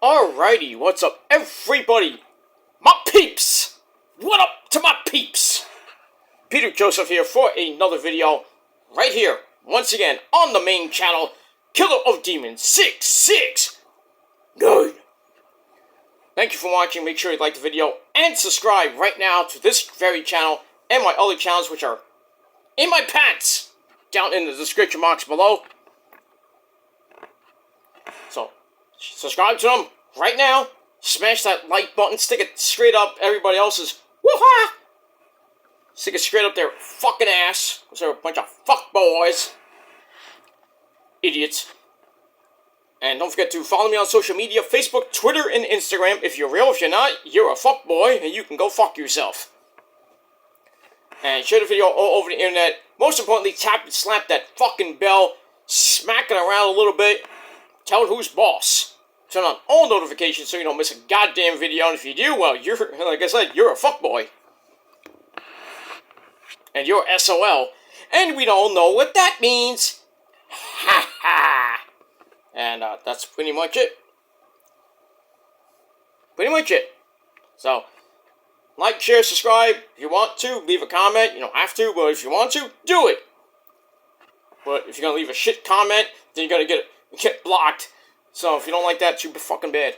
Alrighty, what's up everybody? My peeps! What up to my peeps? Peter Joseph here for another video, right here, once again, on the main channel, Killer of Demons 669. Thank you for watching, make sure you like the video, and subscribe right now to this very channel, and my other channels which are in my pants, down in the description box below. So, subscribe to them right now. Smash that like button. Stick it straight up everybody else's. Woo-ha! Stick it straight up their fucking ass. Because they're a bunch of fuck boys. Idiots. And don't forget to follow me on social media. Facebook, Twitter, and Instagram. If you're real, if you're not, you're a fuck boy. And you can go fuck yourself. And share the video all over the internet. Most importantly, tap and slap that fucking bell. Smack it around a little bit. Tell it who's boss. Turn on all notifications so you don't miss a goddamn video. And if you do, well, you're, like I said, you're a fuckboy. And you're SOL. And we don't know what that means. Ha ha. And that's pretty much it. Pretty much it. So, like, share, subscribe. If you want to, leave a comment. You don't have to, but if you want to, do it. But if you're going to leave a shit comment, then you're going to get blocked. So, if you don't like that, too fucking bad.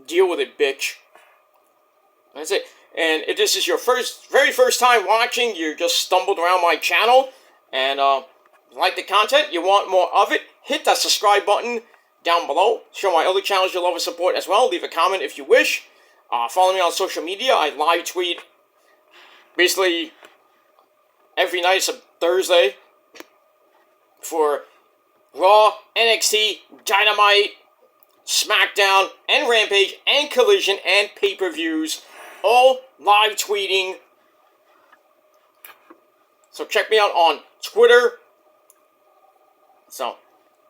Deal with it, bitch. That's it. And if this is your very first time watching, you just stumbled around my channel, and like the content, you want more of it, hit that subscribe button down below. Show my other channels your love and support as well. Leave a comment if you wish. Follow me on social media. I live tweet basically every night except Thursday for Raw, NXT, Dynamite, SmackDown, and Rampage, and Collision, and pay-per-views. All live tweeting. So check me out on Twitter. So,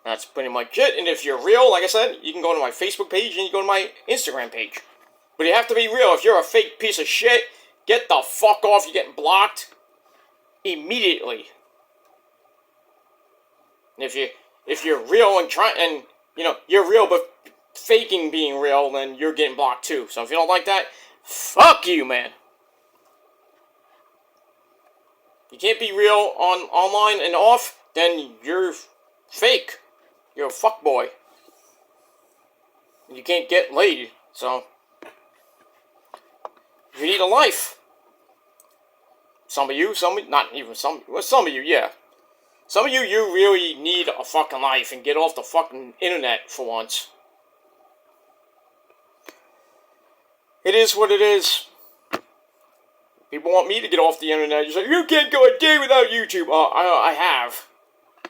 that's pretty much it. And if you're real, like I said, you can go to my Facebook page and you go to my Instagram page. But you have to be real. If you're a fake piece of shit, get the fuck off. You're getting blocked immediately. And if you're real and you know, you're real but faking being real, then you're getting blocked too. So if you don't like that, fuck you, man. You can't be real online and off, then you're fake. You're a fuckboy. You can't get laid, so you need a life. Some of you, not even some, well, some of you, yeah. Some of you, you really need a fucking life and get off the fucking internet for once. It is what it is. People want me to get off the internet. You say, you can't go a day without YouTube. I have.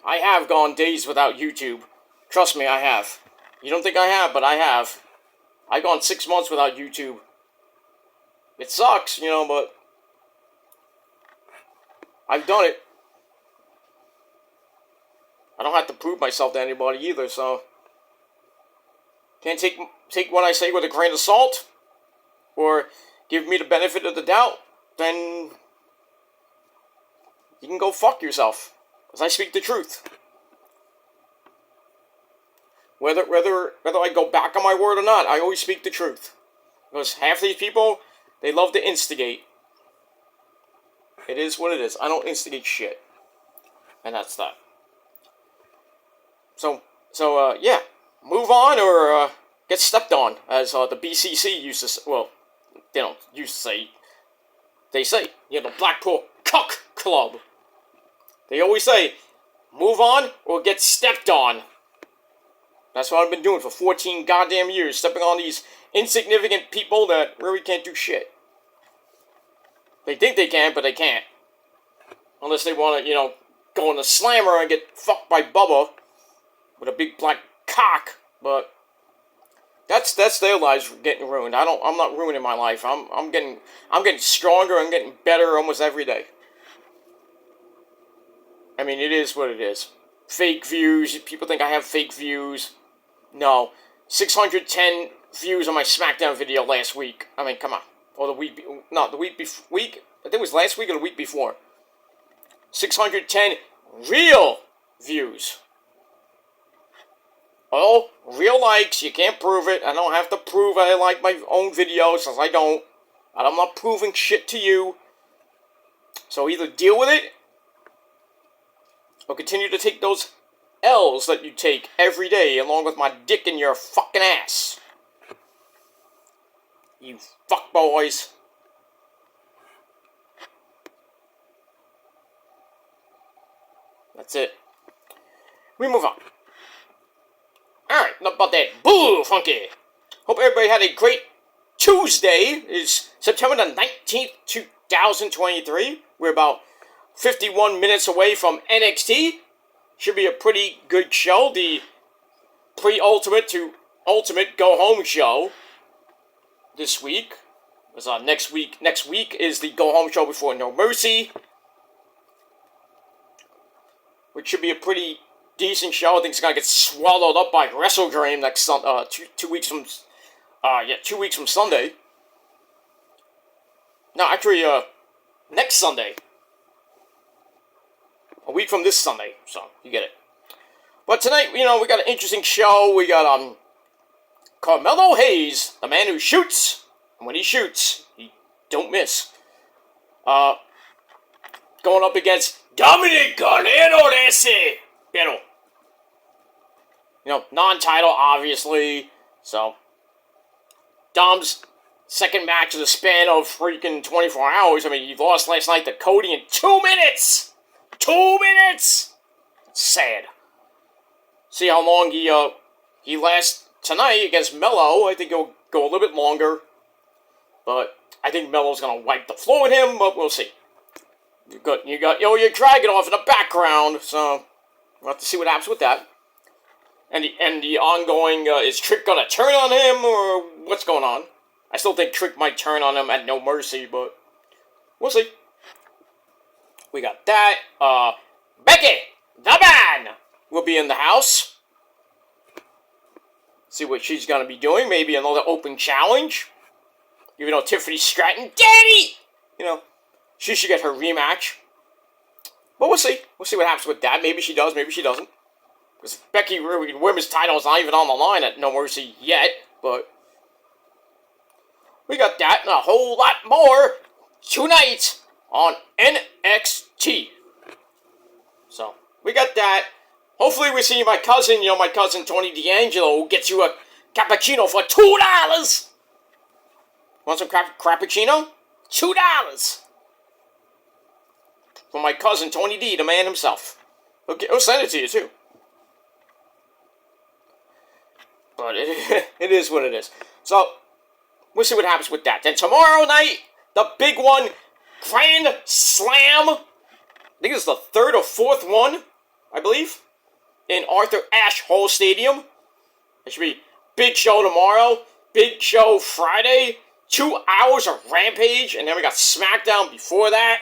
I have gone days without YouTube. Trust me, I have. You don't think I have, but I have. I've gone 6 months without YouTube. It sucks, you know, but I've done it. I don't have to prove myself to anybody either, so can't take what I say with a grain of salt, or give me the benefit of the doubt, then you can go fuck yourself, because I speak the truth. Whether I go back on my word or not, I always speak the truth. Because half these people, they love to instigate. It is what it is. I don't instigate shit. And that's that. So, yeah, move on or get stepped on, as the BCC used to say. Well, they don't used to say. They say, you know, the Blackpool Cuck Club. They always say, move on or get stepped on. That's what I've been doing for 14 goddamn years, stepping on these insignificant people that really can't do shit. They think they can, but they can't. Unless they want to, you know, go in the slammer and get fucked by Bubba with a big black cock, but that's their lives getting ruined. I'm not ruining my life. I'm getting stronger. I'm getting better almost every day. I mean, it is what it is. Fake views. People think I have fake views. No, 610 views on my SmackDown video last week. I mean, come on. Or the week. No, the week before. I think it was last week or the week before. 610 real views all real likes. You can't prove it. I don't have to prove I like my own videos, since I don't. And I'm not proving shit to you. So either deal with it, or continue to take those L's that you take every day, along with my dick in your fucking ass. You fuckboys. That's it. We move on. Alright, enough about that. Boo, funky. Hope everybody had a great Tuesday. It's September the 19th, 2023. We're about 51 minutes away from NXT. Should be a pretty good show. The pre-ultimate to ultimate go-home show this week. Next week is the go-home show before No Mercy, which should be a pretty decent show. I think it's gonna get swallowed up by Wrestle Dream next 2 weeks from 2 weeks from Sunday. No, actually, next Sunday. A week from this Sunday, so you get it. But tonight, we got an interesting show. We got Carmelo Hayes, the man who shoots, and when he shoots, he don't miss. Going up against Dominic Garnero ese, pero, non-title, obviously. So, Dom's second match of the span of freaking 24 hours. I mean, he lost last night to Cody in 2 minutes. 2 minutes. Sad. See how long he lasts tonight against Melo. I think he'll go a little bit longer, but I think Melo's gonna wipe the floor with him. But we'll see. You got your Dragon off in the background, so we'll have to see what happens with that. And the ongoing, is Trick gonna turn on him, or what's going on? I still think Trick might turn on him at No Mercy, but we'll see. We got that. Becky, the man, will be in the house. See what she's gonna be doing. Maybe another open challenge. Even though Tiffany Stratton, Daddy, she should get her rematch. But we'll see. We'll see what happens with that. Maybe she does, maybe she doesn't. Because Becky Women's title is not even on the line at No Mercy yet. But we got that and a whole lot more tonight on NXT. So, we got that. Hopefully we see my cousin, my cousin Tony D'Angelo, who gets you a cappuccino for $2. Want some crappuccino? $2. From my cousin Tony D, the man himself. Okay, I'll send it to you too. But it is what it is. So, we'll see what happens with that. Then tomorrow night, the big one, Grand Slam. I think it's the third or fourth one, I believe, in Arthur Ashe Hall Stadium. It should be big show tomorrow, big show Friday, 2 hours of Rampage, and then we got SmackDown before that.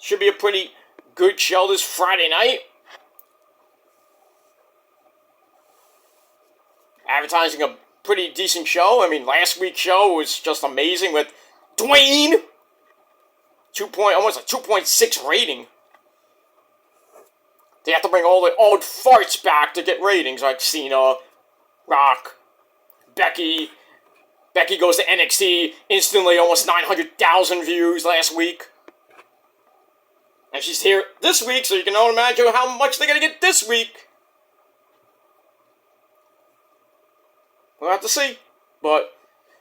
Should be a pretty good show this Friday night. Advertising a pretty decent show. I mean, last week's show was just amazing with Dwayne. Almost a 2.6 rating. They have to bring all the old farts back to get ratings, like Cena, Rock, Becky. Becky goes to NXT, instantly almost 900,000 views last week. And she's here this week, so you can only imagine how much they're going to get this week. We'll have to see. But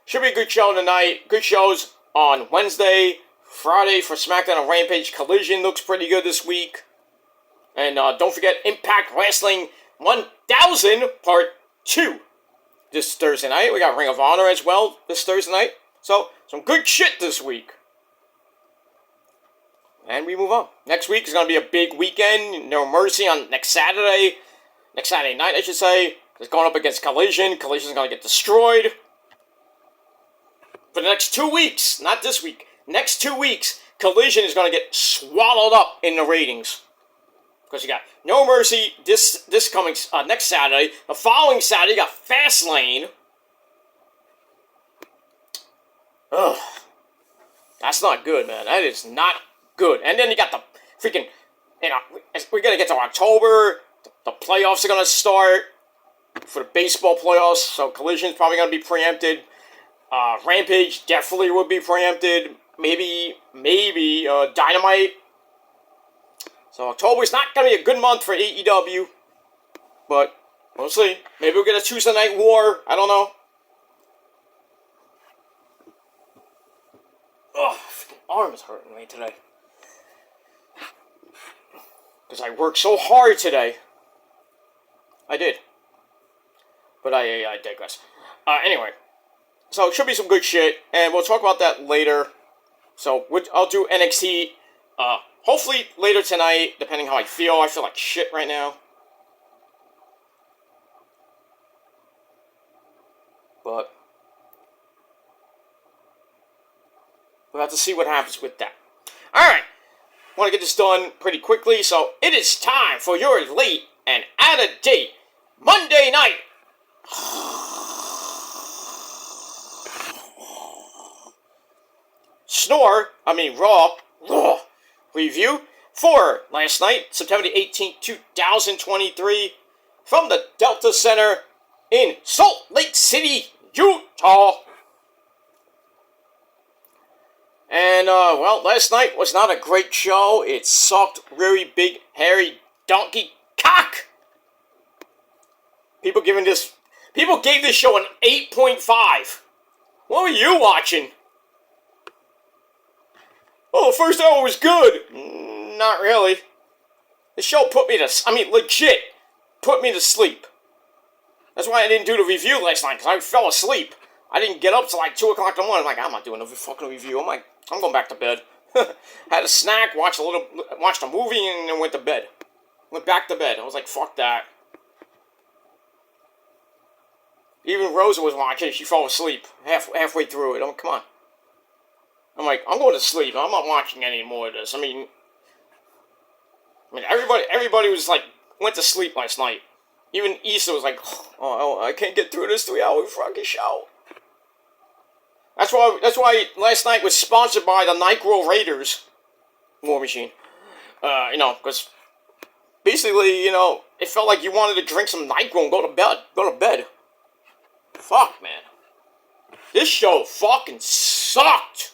should be a good show tonight. Good shows on Wednesday, Friday for SmackDown and Rampage. Collision looks pretty good this week. And don't forget Impact Wrestling 1000 Part 2 this Thursday night. We got Ring of Honor as well this Thursday night. So, some good shit this week. And we move on. Next week is going to be a big weekend. No Mercy on next Saturday. Next Saturday night, I should say. It's going up against Collision. Collision's going to get destroyed. For the next 2 weeks, not this week, next 2 weeks, Collision is going to get swallowed up in the ratings. Because you got No Mercy this coming next Saturday. The following Saturday, you got Fastlane. Ugh. That's not good, man. That is not good. And then you got the freaking, we're going to get to October. The playoffs are going to start. for the baseball playoffs, so Collision's probably going to be preempted. Rampage definitely would be preempted. Maybe Dynamite. So October's not going to be a good month for AEW. But we'll see. Maybe we'll get a Tuesday Night War. I don't know. Oh, my arm is hurting me today. Because I worked so hard today. I did. But I digress. Anyway. So, it should be some good shit. And we'll talk about that later. So, I'll do NXT. Hopefully later tonight, depending how I feel. I feel like shit right now. But we'll have to see what happens with that. Alright. Want to get this done pretty quickly. So, it is time for your late and out-of-date Monday night Raw review for last night, September 18th, 2023, from the Delta Center in Salt Lake City, Utah. And, last night was not a great show. It sucked really big, hairy donkey cock. People gave this show an 8.5. What were you watching? Oh, the first hour was good. Not really. The show legit put me to sleep. That's why I didn't do the review last night, because I fell asleep. I didn't get up till like 2 o'clock in the morning. I'm like, I'm not doing a fucking review. I'm going back to bed. Had a snack, watched a movie, and then went to bed. Went back to bed. I was like, fuck that. Even Rosa was watching. She fell asleep halfway through it. I'm like, come on. I'm like, I'm going to sleep. I'm not watching any more of this. I mean, everybody was like, went to sleep last night. Even Issa was like, oh, I can't get through this 3-hour fucking show. That's why last night was sponsored by the Nitro Raiders War Machine. Because basically, it felt like you wanted to drink some Nitro and go to bed. Fuck, man. This show fucking sucked.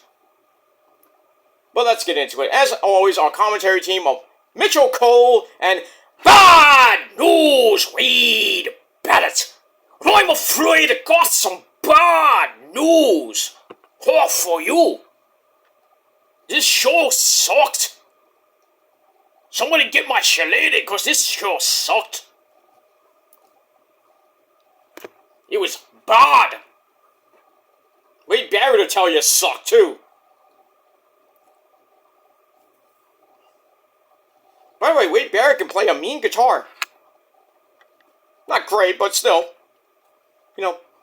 But let's get into it. As always, our commentary team of Mitchell Cole and Bad News Reed Bennett. I'm afraid I got some bad news for you. This show sucked. Somebody get my shillelagh, because this show sucked. It was bad. Wade Barrett will tell you it sucked, too. By the way, Wade Barrett can play a mean guitar. Not great, but still.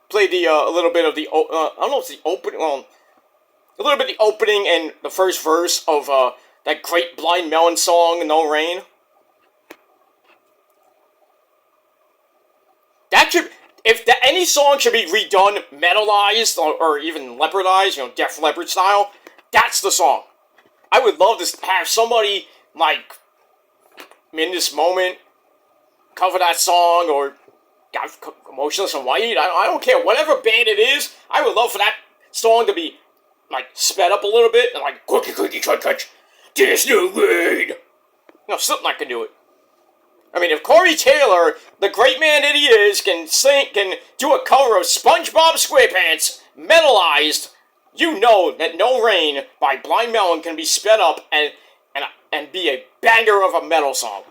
Played a little bit of the, I don't know if it's the opening, a little bit of the opening and the first verse of that great Blind Melon song, No Rain. Any song should be redone, metalized, or even leopardized, Def Leppard style, that's the song. I would love to have somebody, like, in this moment, cover that song, or Emotionless and White, I don't care, whatever band it is, I would love for that song to be, like, sped up a little bit, and like, cookie, cut, this new rain. Slipknot can do it. I mean, if Corey Taylor, the great man that he is, can do a cover of SpongeBob SquarePants, metalized, you know that No Rain by Blind Melon can be sped up and be a banger of a metal song.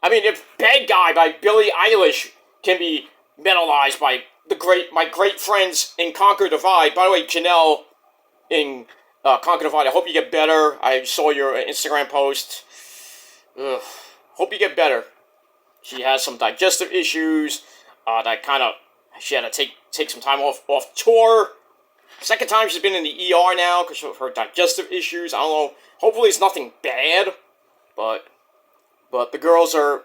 I mean, if Bad Guy by Billie Eilish can be metalized by my great friends in Conquer Divide. By the way, Janelle in Conquer Divide, I hope you get better. I saw your Instagram post. Ugh. Hope you get better. She has some digestive issues. She had to take some time off tour. Second time she's been in the ER now because of her digestive issues. I don't know. Hopefully it's nothing bad, but the girls are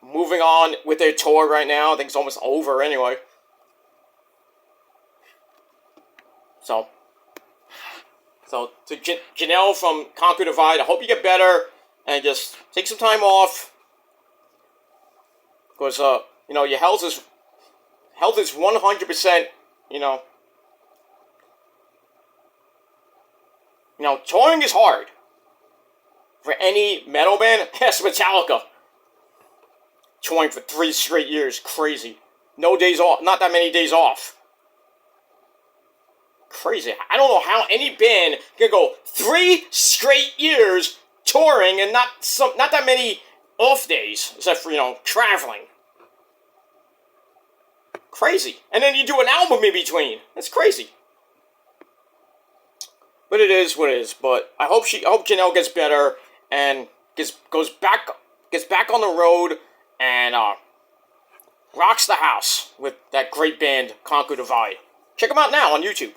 moving on with their tour right now. I think it's almost over anyway. So to Janelle from Conquer Divide, I hope you get better and just take some time off. Because You know, your health is 100%, touring is hard. For any metal band, yes, Metallica. Touring for 3 straight years, crazy. No days off, not that many days off. Crazy. I don't know how any band can go 3 straight years touring and not that many off days, except for, traveling. Crazy. And then you do an album in between. That's crazy. But it is what it is. But I hope Janelle gets better and gets back on the road and rocks the house with that great band Conquer Divide. Check them out now on YouTube.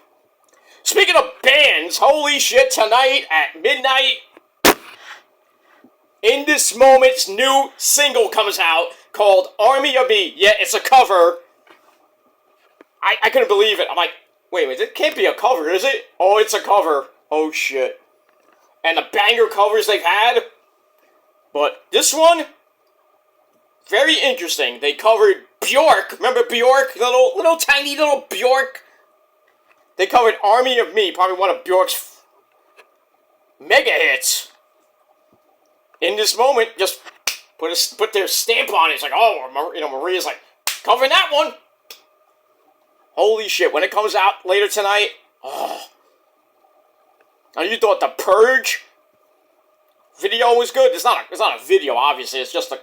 Speaking of bands, holy shit! Tonight at midnight, In This Moment's new single comes out called Army of Me. Yeah, it's a cover. I couldn't believe it. I'm like, wait a minute, it can't be a cover, is it? Oh, it's a cover. Oh, shit. And the banger covers they've had. But this one, very interesting. They covered Bjork. Remember Bjork? Little tiny little Bjork? They covered Army of Me, probably one of Bjork's mega hits. In This Moment, just put their stamp on it. It's like, oh, Maria's like, covering that one. Holy shit, when it comes out later tonight, oh. And you thought the Purge video was good? It's not a video, obviously. It's just an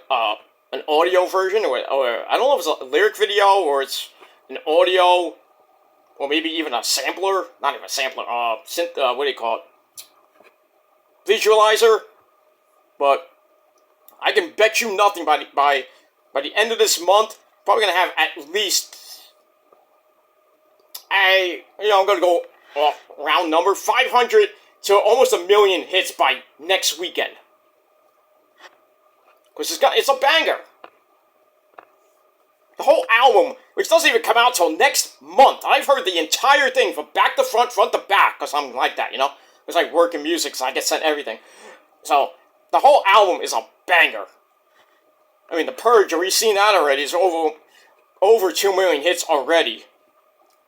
audio version, or I don't know if it's a lyric video, or it's an audio, or maybe even a sampler. Not even a sampler, synth, what do you call it? Visualizer. But I can bet you nothing by the end of this month, probably going to have at least, I'm going to go round number, 500 to almost 1 million hits by next weekend. Because it's a banger. The whole album, which doesn't even come out till next month. I've heard the entire thing from back to front, front to back, because I'm like that, It's like working music, so I get sent everything. So, the whole album is a banger. I mean, The Purge, we've seen that already. It's over 2 million hits already.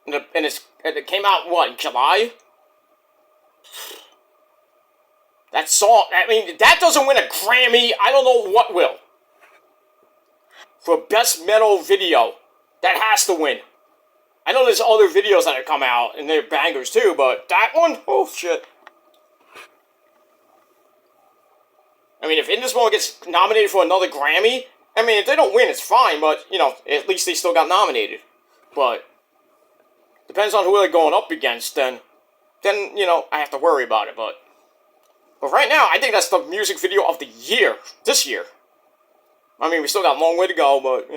And it came out, in July? That song, that doesn't win a Grammy, I don't know what will. For Best Metal Video, that has to win. I know there's other videos that have come out, and they're bangers too, but that one, oh shit. If In This Moment gets nominated for another Grammy, if they don't win, it's fine, but, at least they still got nominated. But, depends on who they're going up against, then, I have to worry about it, but right now, I think that's the music video of the year, this year. We still got a long way to go, but,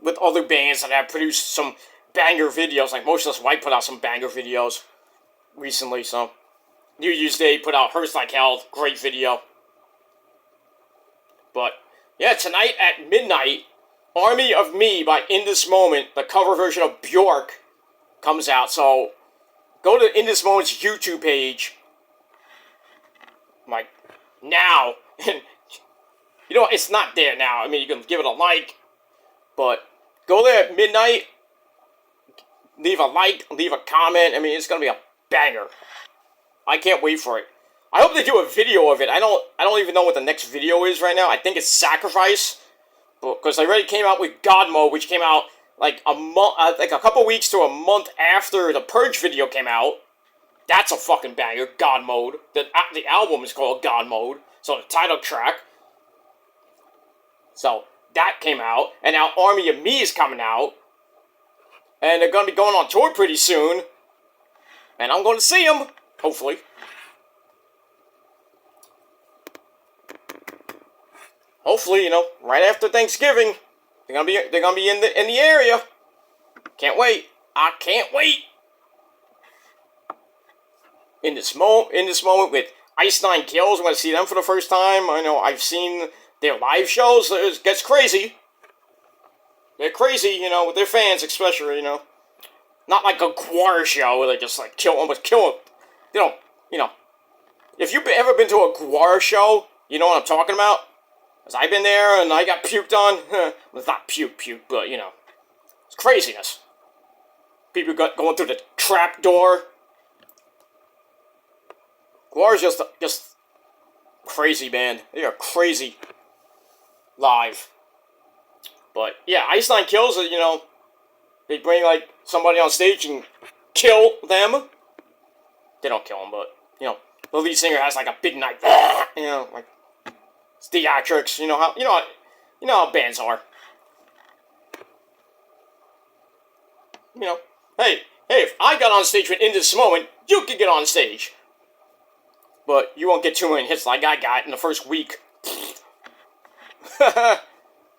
with other bands that have produced some banger videos, like Motionless White put out some banger videos recently, so New Year's Day put out Hurts Like Hell, great video. But, yeah, tonight at midnight, Army of Me by In This Moment, the cover version of Bjork, comes out. So, go to In This Moment's YouTube page, now, and, it's not there now. You can give it a like, but go there at midnight, leave a like, leave a comment. It's going to be a banger. I can't wait for it. I hope they do a video of it. I don't even know what the next video is right now. I think it's Sacrifice, because they already came out with God Mode, which came out like a couple weeks to a month after the Purge video came out. That's a fucking banger, God Mode. The album is called God Mode, so the title track. So that came out, and now Army of Me is coming out, and they're gonna be going on tour pretty soon, and I'm gonna see them. Hopefully. Hopefully, right after Thanksgiving, they're gonna be in the area. Can't wait. I can't wait. In this moment with Ice Nine Kills, I'm gonna see them for the first time. I know I've seen their live shows. It gets crazy. They're crazy, with their fans especially. Not like a Gwar show where they just almost kill them. If you've ever been to a Gwar show, you know what I'm talking about? Because I've been there and I got puked on. Well, it's not puke, but, you know. It's craziness. People going through the trap door. Guar's just crazy, man. They are crazy live. But, yeah, Ice Nine Kills, you know, they bring, like, somebody on stage and kill them. They don't kill them, but, you know, the lead singer has, like, a big knife. You know, like, it's theatrics. You know how bands are. You know, hey, if I got on stage in this moment, you could get on stage. But you won't get 2 million hits like I got in the first week.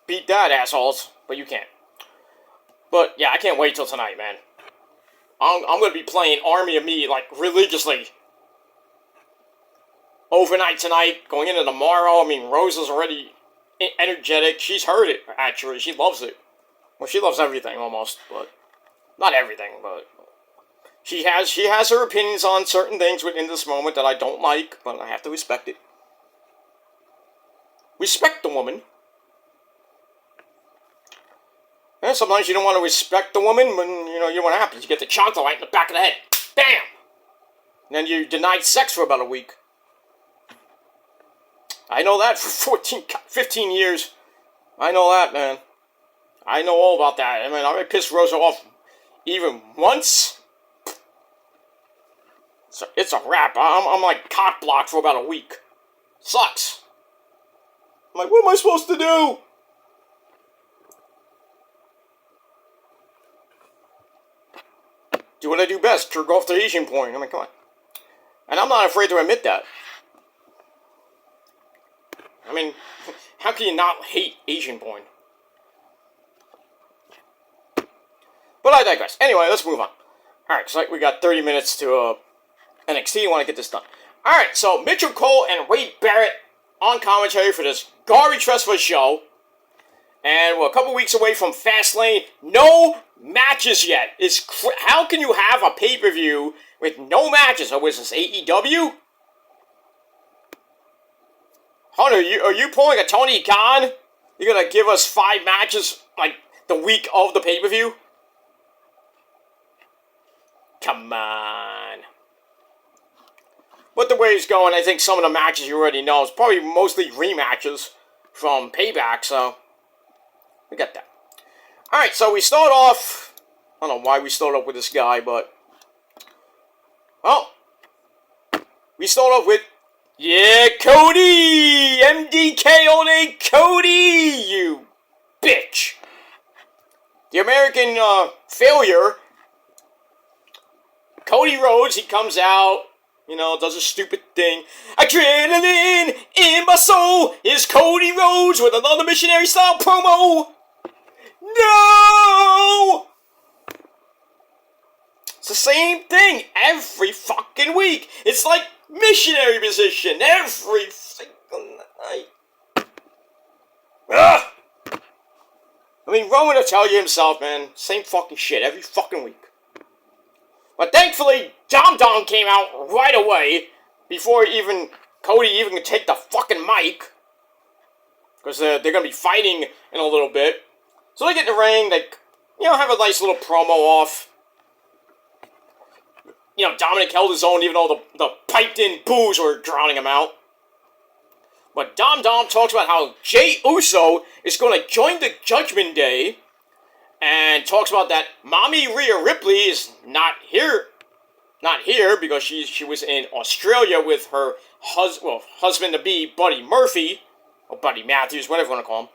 Beat that, assholes. But you can't. But, yeah, I can't wait till tonight, man. I'm going to be playing Army of Me, like, religiously. Overnight tonight, going into tomorrow. I mean, Rose is already energetic. She's heard it, actually. She loves it. Well, she loves everything, almost. But, not everything, but... She has her opinions on certain things within this moment that I don't like, but I have to respect it. Respect the woman. And sometimes you don't want to respect the woman when, you know what happens. You get the chocolate right in the back of the head. Bam! And then you're denied sex for about a week. I know that for 15 years. I know that, man. I know all about that. I mean, I already pissed Rosa off even once. So it's a wrap. I'm like cock blocked for about a week. Sucks. I'm like, what am I supposed to do? Do what I do best. Jerk off the Asian porn. I mean, come on. And I'm not afraid to admit that. I mean, how can you not hate Asian porn? But I digress. Anyway, let's move on. Alright, so we got 30 minutes to NXT. I want to get this done. Alright, so Mitchell Cole and Wade Barrett on commentary for this garbage festival show. And we're a couple weeks away from Fastlane. No matches yet. How can you have a pay-per-view with no matches? Or was this AEW? Hunter, are you pulling a Tony Khan? You're gonna give us 5 matches, like, the week of the pay-per-view? Come on. But the way it's going, I think some of the matches you already know. It's probably mostly rematches from Payback, so... we got that. Alright, so we start off... I don't know why we start off with this guy, but... well... we start off with... yeah, Cody! MDK all day, Cody! You bitch! The American failure... Cody Rhodes, he comes out, you know, does a stupid thing. Adrenaline in my soul is Cody Rhodes with another missionary style promo. No! It's the same thing every fucking week. It's like missionary position every single night. Ugh! I mean, Roman will tell you himself, man. Same fucking shit every fucking week. But thankfully, Dom Dom came out right away before Cody even could take the fucking mic. Because they're going to be fighting in a little bit. So they get in the ring, they, you know, have a nice little promo off. You know, Dominic held his own even though the piped-in boos were drowning him out. But Dom Dom talks about how Jey Uso is going to join the Judgment Day. And talks about that Mommy Rhea Ripley is not here because she was in Australia with her husband-to-be, Buddy Murphy, or Buddy Matthews, whatever you want to call him.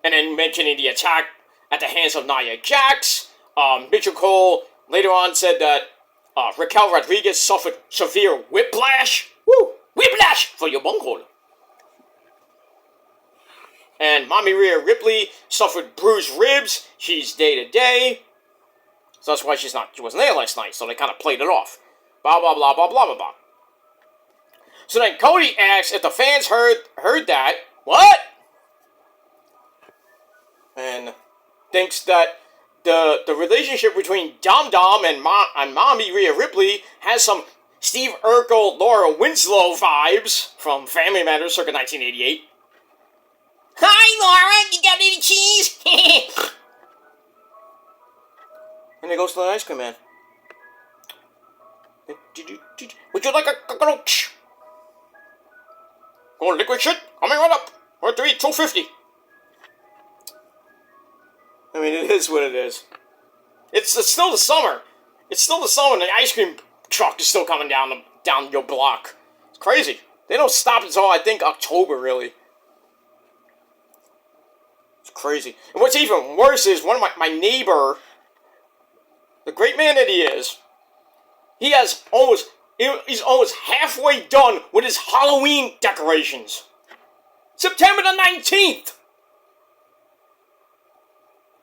And then mentioning the attack at the hands of Nia Jax. Mitchell Cole later on said that Raquel Rodriguez suffered severe whiplash. Woo! Whiplash for your bunghole. And Mommy Rhea Ripley suffered bruised ribs. She's day-to-day. So that's why she wasn't there last night. So they kind of played it off. Blah, blah, blah, blah, blah, blah, blah. So then Cody asks if the fans heard that. What? And thinks that the relationship between Dom Dom and Mommy Rhea Ripley has some Steve Urkel, Laura Winslow vibes from Family Matters circa 1988. Hi, Laura, you got any cheese? And there goes to the ice cream man. Would you like a cockroach? Oh, liquid shit? Coming right up. We're to eat $2.50. I mean, it is what it is. It's still the summer. It's still the summer, and the ice cream truck is still coming down your block. It's crazy. They don't stop until, I think, October, really. It's crazy. And what's even worse is one of my neighbor, the great man that he is, he's almost halfway done with his Halloween decorations. September the 19th.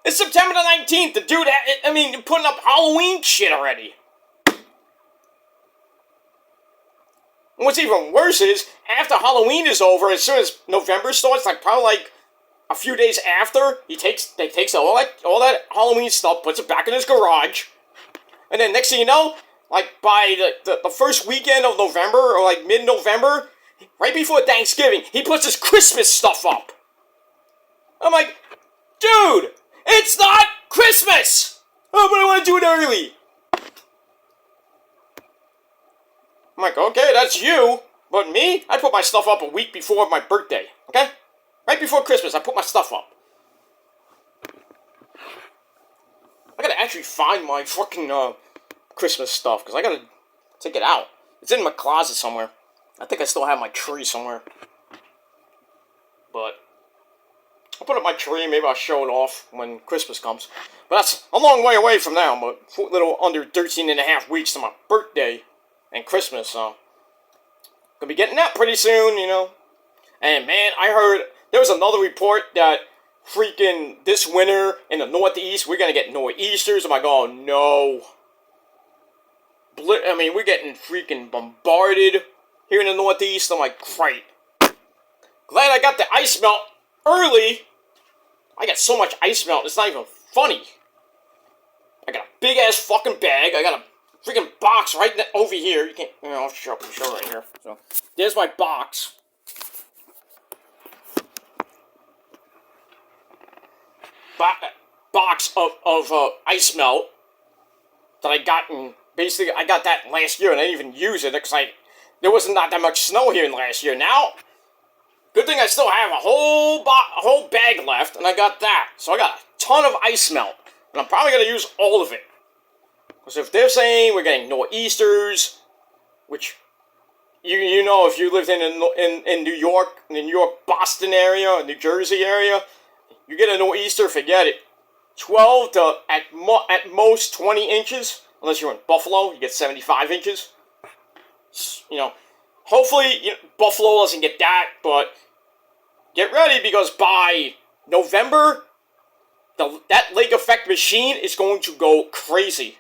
It's September the 19th. The dude, putting up Halloween shit already. And what's even worse is, after Halloween is over, as soon as November starts, probably a few days after, they takes all that Halloween stuff, puts it back in his garage, and then next thing you know, by the first weekend of November, or mid-November, right before Thanksgiving, he puts his Christmas stuff up. I'm like, dude, it's not Christmas! Oh, but I want to do it early. I'm like, okay, that's you, but me, I put my stuff up a week before my birthday, okay? Right before Christmas, I put my stuff up. I gotta actually find my fucking, Christmas stuff, because I gotta take it out. It's in my closet somewhere. I think I still have my tree somewhere. But I'll put up my tree, maybe I'll show it off when Christmas comes. But that's a long way away from now, but a little under 13 and a half weeks to my birthday and Christmas, so gonna be getting that pretty soon, you know. And man, I heard there was another report that freaking this winter in the Northeast, we're gonna get nor'easters. I'm like, oh no. We're getting freaking bombarded here in the Northeast. I'm like, great. Glad I got the ice melt early. I got so much ice melt, it's not even funny. I got a big ass fucking bag. I got a freaking box right over here. You can't, I'll show right here. So, there's my box. Box of ice melt that I got in. Basically, I got that last year and I didn't even use it because there wasn't not that much snow here in last year. Now, good thing I still have a whole bag left, and I got that. So I got a ton of ice melt, and I'm probably gonna use all of it. Because if they're saying we're getting nor'easters, which you know, if you lived in New York, in the New York, Boston area, New Jersey area, you get a nor'easter, forget it. 12 to at most 20 inches. Unless you're in Buffalo, you get 75 inches. You know, hopefully Buffalo doesn't get that, but get ready because by November, that lake effect machine is going to go crazy.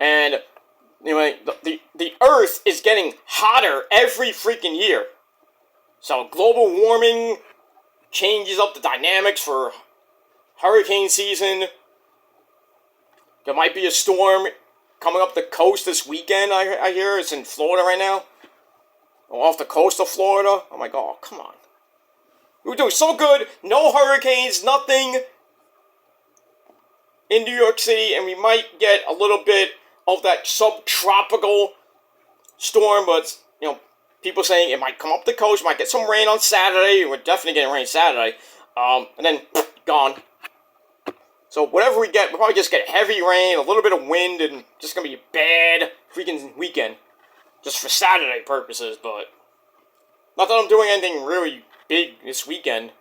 And anyway, the Earth is getting hotter every freaking year. So global warming changes up the dynamics for hurricane season. There might be a storm coming up the coast this weekend, I hear. It's in Florida right now. Off the coast of Florida. I'm like, oh, come on. We were doing so good. No hurricanes, nothing in New York City. And we might get a little bit of that subtropical storm. But, people saying it might come up the coast. Might get some rain on Saturday. We're definitely getting rain Saturday. And then, gone. So whatever we get, we'll probably just get heavy rain, a little bit of wind, and just gonna be a bad freaking weekend. Just for Saturday purposes, but not that I'm doing anything really big this weekend.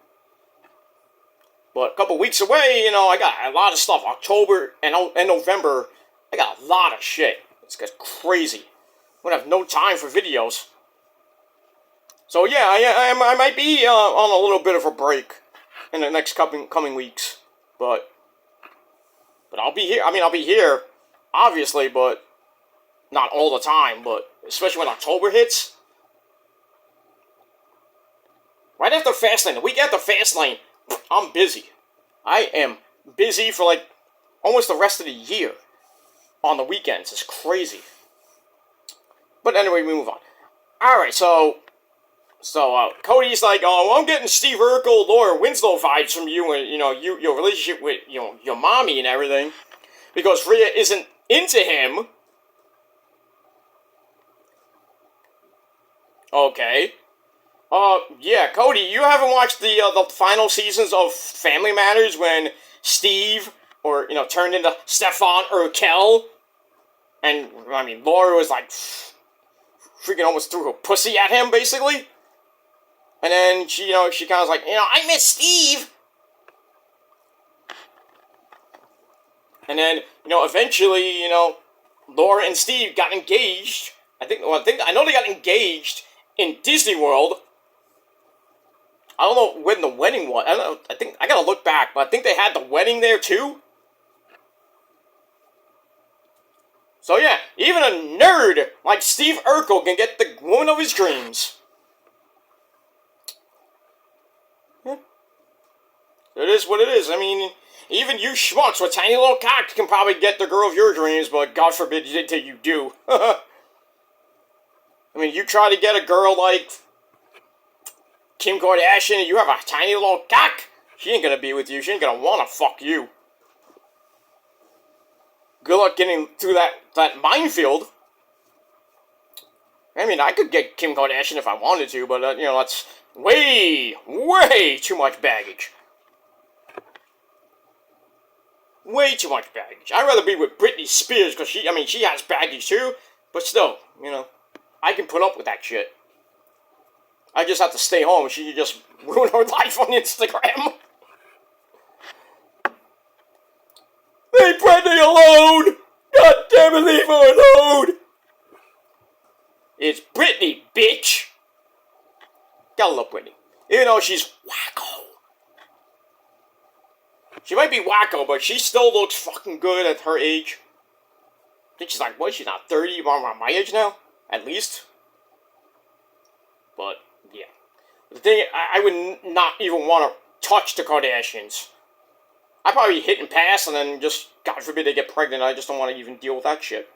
But a couple weeks away, I got a lot of stuff. October and November, I got a lot of shit. It's crazy. I'm gonna have no time for videos. So yeah, I might be on a little bit of a break in the next coming weeks, but I'll be here. I'll be here, obviously, but not all the time. But especially when October hits. Right after Fastlane, the week after Fastlane, I'm busy. I am busy for almost the rest of the year. on the weekends. It's crazy. But anyway, we move on. Alright, so Cody's like, oh, well, I'm getting Steve Urkel, Laura Winslow vibes from you and, your relationship with, your mommy and everything. Because Rhea isn't into him. Okay. Yeah, Cody, you haven't watched the final seasons of Family Matters when Steve, turned into Stefan Urkel? And, Laura was like, freaking almost threw her pussy at him, basically. And then she kind of was like, I miss Steve. And then, eventually, Laura and Steve got engaged. I know they got engaged in Disney World. I don't know when the wedding was. I don't know. I think I gotta look back, but I think they had the wedding there too. So yeah, even a nerd like Steve Urkel can get the woman of his dreams. Yeah. It is what it is. Even you schmucks with tiny little cocks can probably get the girl of your dreams, but God forbid you do. You try to get a girl like Kim Kardashian and you have a tiny little cock, she ain't gonna be with you. She ain't gonna wanna fuck you. Good luck getting through that minefield. I could get Kim Kardashian if I wanted to, but, that's way, way too much baggage. Way too much baggage. I'd rather be with Britney Spears, because she has baggage too, but still, I can put up with that shit. I just have to stay home. She can just ruin her life on Instagram. Leave Britney alone! God damn it, leave her alone! It's Britney, bitch! Gotta love Britney. Even though she's wacko. She might be wacko, but she still looks fucking good at her age. I think she's like, what? She's not 30, around my age now? At least. But, yeah. The thing, I would not even want to touch the Kardashians. I'd probably hit and pass, and then just, God forbid they get pregnant, I just don't want to even deal with that shit.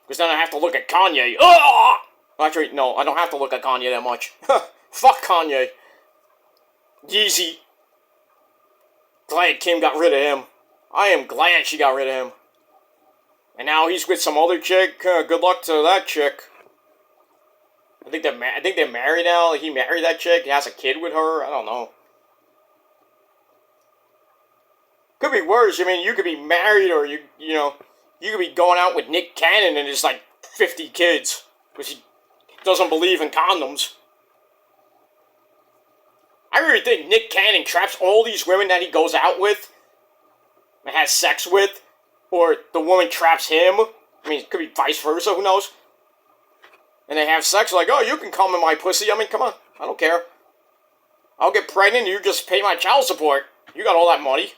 Because then I have to look at Kanye. Ugh! Actually, no, I don't have to look at Kanye that much. Fuck Kanye. Yeezy. Glad Kim got rid of him. I am glad she got rid of him. And now he's with some other chick. Good luck to that chick. I think they're married now. He married that chick. He has a kid with her. I don't know. Could be worse. You could be married, or you could be going out with Nick Cannon and there's like 50 kids because he doesn't believe in condoms. I really think Nick Cannon traps all these women that he goes out with and has sex with, or the woman traps him. It could be vice versa. Who knows? And they have sex like, oh, you can come in my pussy. Come on. I don't care. I'll get pregnant and you just pay my child support. You got all that money.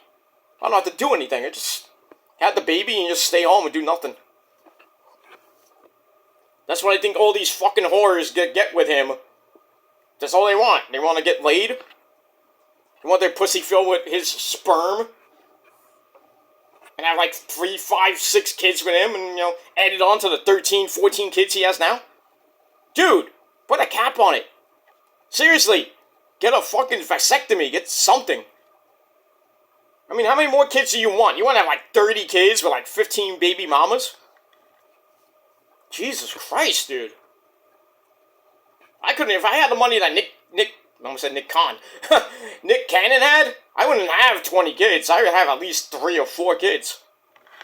I don't have to do anything. I just have the baby and just stay home and do nothing. That's what I think all these fucking whores get with him. That's all they want. They want to get laid. They want their pussy filled with his sperm. And have like 3, 5, 6 kids with him and, add it on to the 13, 14 kids he has now. Dude, put a cap on it. Seriously, get a fucking vasectomy. Get something. How many more kids do you want? You want to have like 30 kids with like 15 baby mamas? Jesus Christ, dude. I couldn't, if I had the money that I almost said Nick Khan. Nick Cannon had, I wouldn't have 20 kids. I would have at least 3 or 4 kids.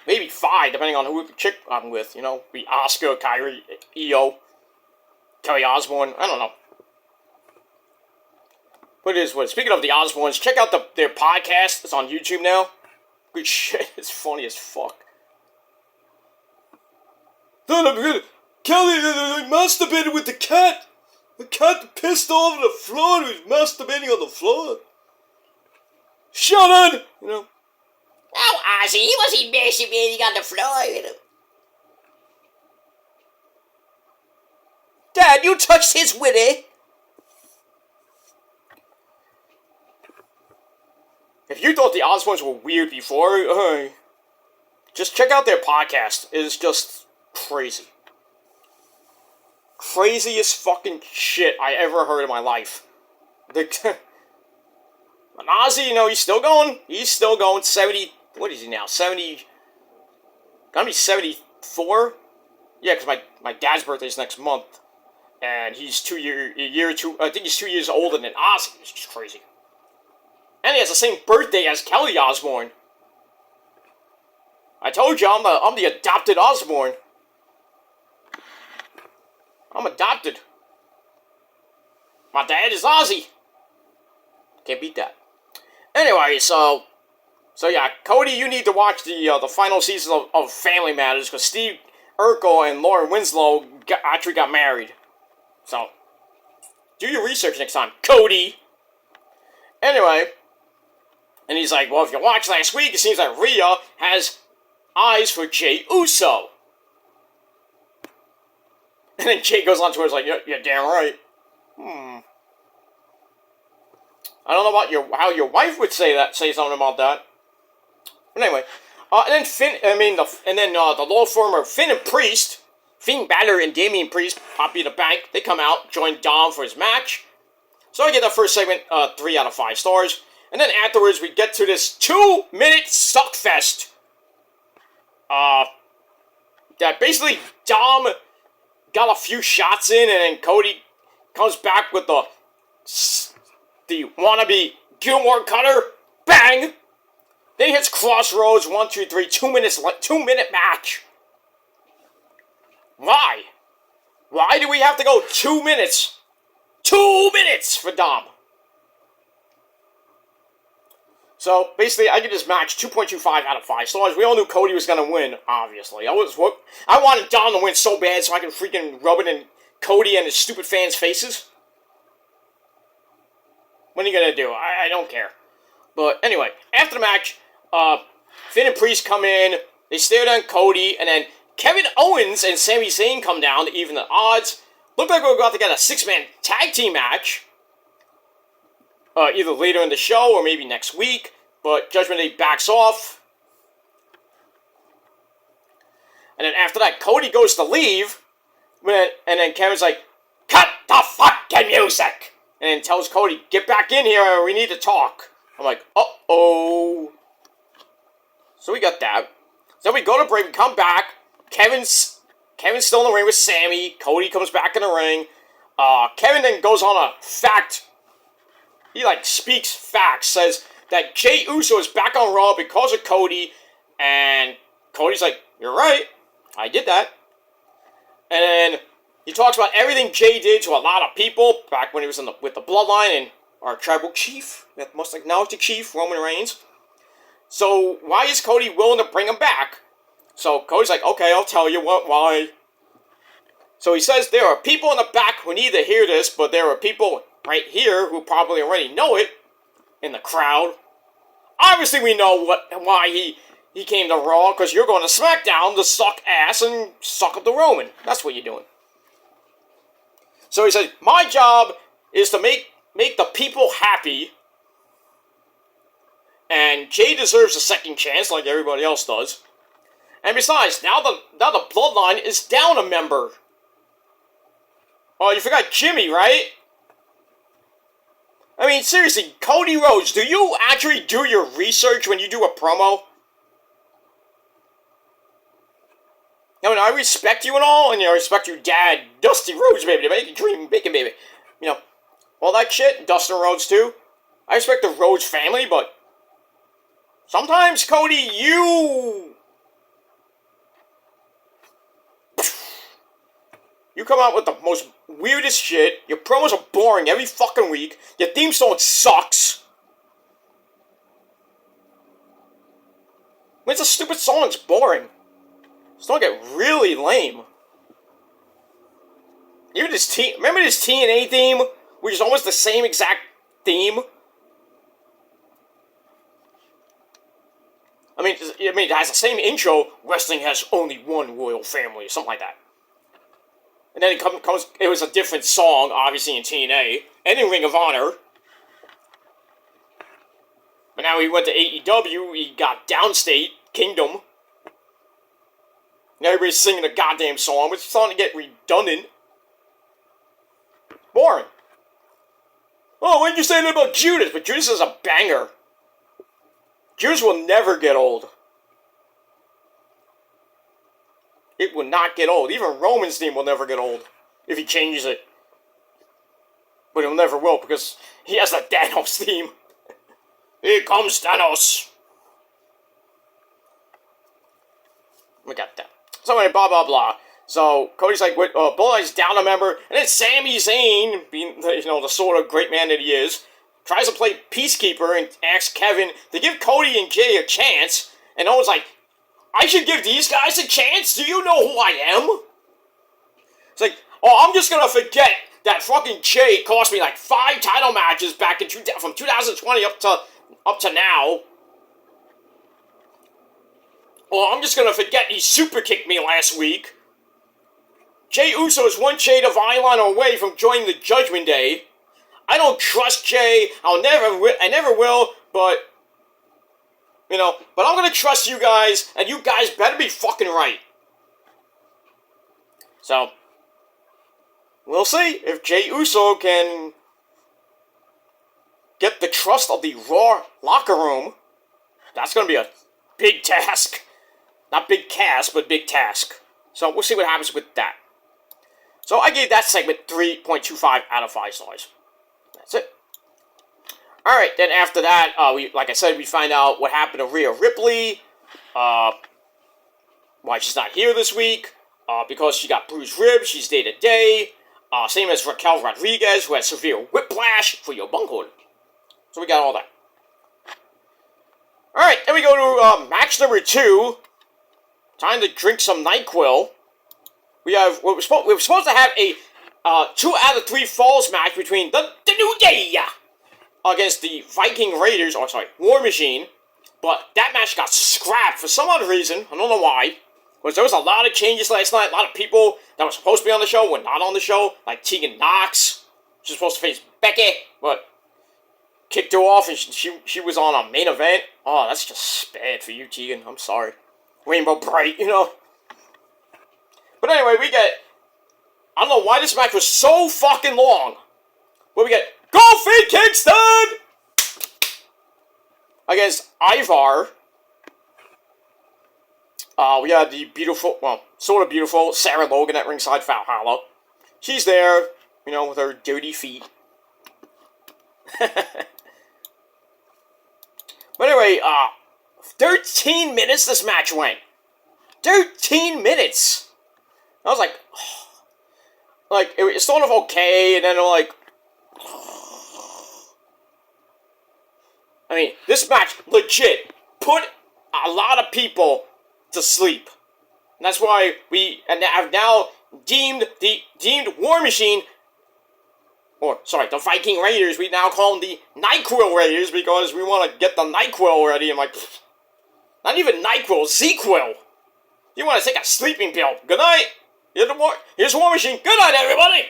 Maybe 5, depending on who the chick I'm with, Be Oscar, Kyrie, EO, Kelly Osbourne, I don't know. But it is what. Speaking of the Osbournes, check out their podcast. It's on YouTube now. Good shit. It's funny as fuck. Kelly masturbated with the cat. The cat pissed all over the floor and he was masturbating on the floor. Shut up! No, Ozzy, he wasn't masturbating on the floor. Dad, you touched his witty. If you thought the Osbournes were weird before, just check out their podcast. It is just crazy. Craziest fucking shit I ever heard in my life. Ozzy, he's still going. He's still going. 70. What is he now? 70. Gonna be 74. Yeah, because my dad's birthday is next month, and he's a year or two. I think he's 2 years older than Ozzy. It's just crazy. And he has the same birthday as Kelly Osbourne. I told you I'm the adopted Osbourne. I'm adopted. My dad is Ozzy. Can't beat that. Anyway, so yeah, Cody, you need to watch the final season of Family Matters because Steve Urkel and Lauren Winslow actually got married. So, do your research next time, Cody. Anyway, and he's like, well, if you watched last week, it seems like Rhea has eyes for Jey Uso. And then Jey goes on to her, he's like, you're damn right. I don't know about how your wife would say something about that. But anyway, and then the law firm of Finn and Priest, Finn Balor and Damian Priest, Poppy the Bank, they come out, join Dom for his match. So I get that first segment 3 out of 5 stars. And then afterwards, we get to this 2-minute suckfest. That basically Dom got a few shots in, and then Cody comes back with the wannabe Gilmore Cutter. Bang! Then he hits Crossroads, 1, 2, 3, 2-minute match. Why? Why do we have to go 2 minutes? 2 minutes for Dom. So, basically, I give this match 2.25 out of 5 stars. We all knew Cody was going to win, obviously. I wanted Dom to win so bad so I could freaking rub it in Cody and his stupid fans' faces. What are you going to do? I don't care. But anyway, after the match, Finn and Priest come in. They stare down Cody. And then Kevin Owens and Sami Zayn come down to even the odds. Look like we're about to get a 6-man tag team match. Either later in the show or maybe next week. But Judgment Day backs off. And then after that, Cody goes to leave. And then Kevin's like, cut the fucking music! And then tells Cody, get back in here, we need to talk. I'm like, uh-oh. So we got that. So we go to break, we come back. Kevin's still in the ring with Sammy. Cody comes back in the ring. Kevin then goes on a fact. He, speaks facts. Says that Jey Uso is back on Raw because of Cody. And Cody's like, you're right. I did that. And then he talks about everything Jey did to a lot of people back when he was with the Bloodline and our tribal chief, that most acknowledged chief, Roman Reigns. So why is Cody willing to bring him back? So Cody's like, okay, I'll tell you why. So he says there are people in the back who need to hear this, but there are people right here who probably already know it in the crowd. Obviously we know why he came to Raw, because you're going to SmackDown to suck ass and suck up the Roman. That's what you're doing. So he says, my job is to make the people happy, and Jey deserves a second chance like everybody else does. And besides, now the Bloodline is down a member. Oh, you forgot Jimmy, right? I mean, seriously, Cody Rhodes, do you actually do your research when you do a promo? I mean, I respect you and all, and I respect your dad, Dusty Rhodes, baby, to make a dream bacon, baby. All that shit, Dustin Rhodes, too. I respect the Rhodes family, but sometimes, Cody, you come out with the most weirdest shit. Your promos are boring every fucking week. Your theme song sucks. When it's a stupid song, it's boring. It's not get really lame. Even remember this TNA theme, which is almost the same exact theme? I mean, it has the same intro. Wrestling has only one royal family, or something like that. And then it was a different song, obviously in TNA, and in Ring of Honor. But now he went to AEW, he got Downstate Kingdom. And everybody's singing a goddamn song, which is starting to get redundant. Boring. Oh, what did you say about Judas? But Judas is a banger. Judas will never get old. It will not get old. Even Roman's theme will never get old. If he changes it. But he'll never will, because he has the Thanos theme. Here comes Thanos. We got that. So anyway, blah, blah, blah. So, Cody's like, Bulldog's down a member, and then Sami Zayn, being, the sort of great man that he is, tries to play peacekeeper and asks Kevin to give Cody and Jay a chance, and Owen's like, I should give these guys a chance? Do you know who I am? It's like, oh, I'm just gonna forget that fucking Jay cost me like 5 title matches back in from 2020 up to now. Oh, I'm just gonna forget he super kicked me last week. Jay Uso is one shade of eyeliner away from joining the Judgment Day. I don't trust Jay. I never will, but I'm gonna trust you guys, and you guys better be fucking right. So, we'll see if Jay Uso can get the trust of the Raw locker room. That's gonna be a big task. Not big cast, but big task. So, we'll see what happens with that. So, I gave that segment 3.25 out of 5 stars. That's it. Alright, then after that, like I said, we find out what happened to Rhea Ripley. Why she's not here this week. Because she got bruised ribs, she's day-to-day. Same as Raquel Rodriguez, who had severe whiplash for your bunghole. So we got all that. Alright, then we go to match number 2. Time to drink some NyQuil. We were supposed to have a 2 out of 3 falls match between the New Day against the Viking Raiders, War Machine. But that match got scrapped for some odd reason. I don't know why. Because there was a lot of changes last night. A lot of people that were supposed to be on the show were not on the show. Like Tegan Knox. She was supposed to face Becky, but kicked her off and she was on a main event. Oh, that's just bad for you, Tegan. I'm sorry. Rainbow Bright, But anyway, we get... I don't know why this match was so fucking long. But we get Kofi Kingston against Ivar. We had the beautiful, sort of beautiful Sarah Logan at ringside Valhalla. She's there, with her dirty feet. But anyway, 13 minutes this match went. 13 minutes! I was like, it started off okay, and then I mean, this match legit put a lot of people to sleep. And that's why we have now deemed War Machine, the Viking Raiders, we now call them the NyQuil Raiders because we want to get the NyQuil ready. I'm like, not even NyQuil, Z-Quil. You want to take a sleeping pill. Good night. Here's War Machine. Good night, everybody.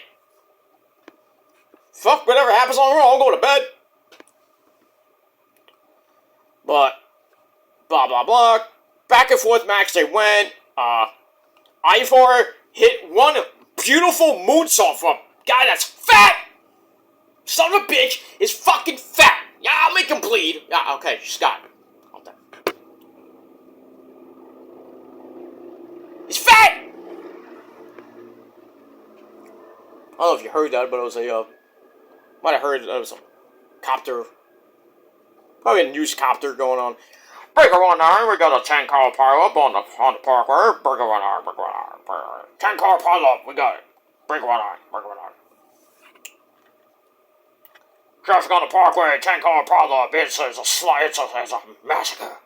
Fuck whatever happens on Raw. I'll go to bed. But, blah, blah, blah. Back and forth match they went. Ivar hit one beautiful moonsault from a guy that's fat. Son of a bitch is fucking fat. Yeah, I'll make him bleed. Yeah, okay, Scott. He's fat! I don't know if you heard that, but it was might have heard it was a copter. Probably a news copter going on. Breaker 19, we got a 10-car pile-up on the parkway. Breaker 19, 10-car pile-up, we got it. Breaker 19, Breaker 19. Traffic on the parkway, 10-car pile-up. It's a massacre.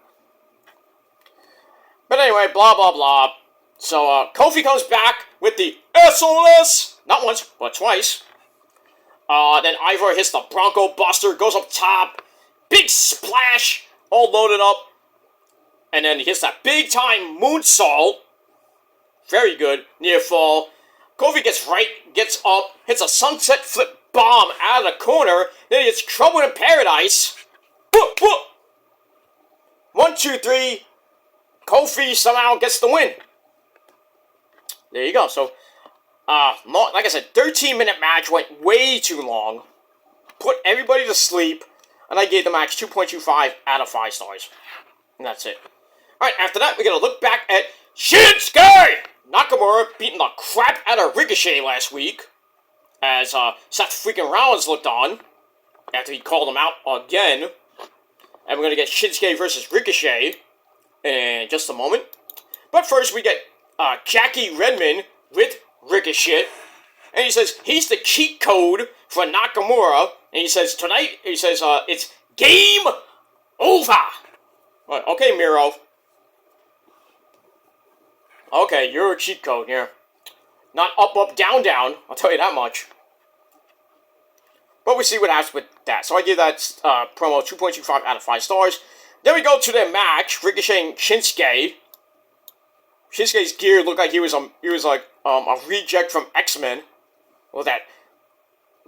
But anyway, blah, blah, blah. So, Kofi comes back with the SOS! Not once, but twice. Then Ivar hits the Bronco Buster, goes up top. Big splash, all loaded up. And then he hits that big-time moonsault. Very good, near fall. Kofi gets up, hits a sunset flip bomb out of the corner. Then he hits Trouble in Paradise. Whoop, whoop. 1, 2, 3. Kofi somehow gets the win. there you go. So, like I said, 13-minute match went way too long. Put everybody to sleep. And I gave the match 2.25 out of 5 stars. And that's it. Alright, after that, we're going to look back at Shinsuke Nakamura beating the crap out of Ricochet last week. As Seth freaking Rollins looked on. After he called him out again. And we're going to get Shinsuke versus Ricochet in just a moment. But first, we get Jackie Redmond with Ricochet. And he says he's the cheat code for Nakamura. And he says tonight, it's game over. Right, okay, Miro. Okay, you're a cheat code here. Not up, up, down, down. I'll tell you that much. But we see what happens with that. So I give that promo 2.25 out of 5 stars. Then we go to the match. Ricochet and Shinsuke. Shinsuke's gear looked like he was like a reject from X-Men. With that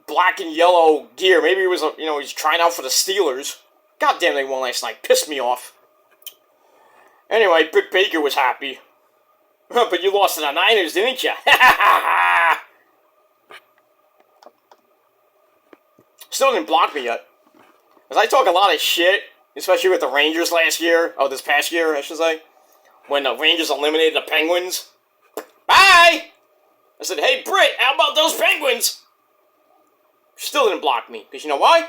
black and yellow gear. Maybe he was, he's trying out for the Steelers. God damn, they won last night. Pissed me off. Anyway, Britt Baker was happy. But you lost to the Niners, didn't you? Still didn't block me yet. Because I talk a lot of shit, especially with the Rangers last year. Oh, this past year, I should say. When the Rangers eliminated the Penguins. Bye! I said, hey, Britt, how about those Penguins? Still didn't block me. Because you know why?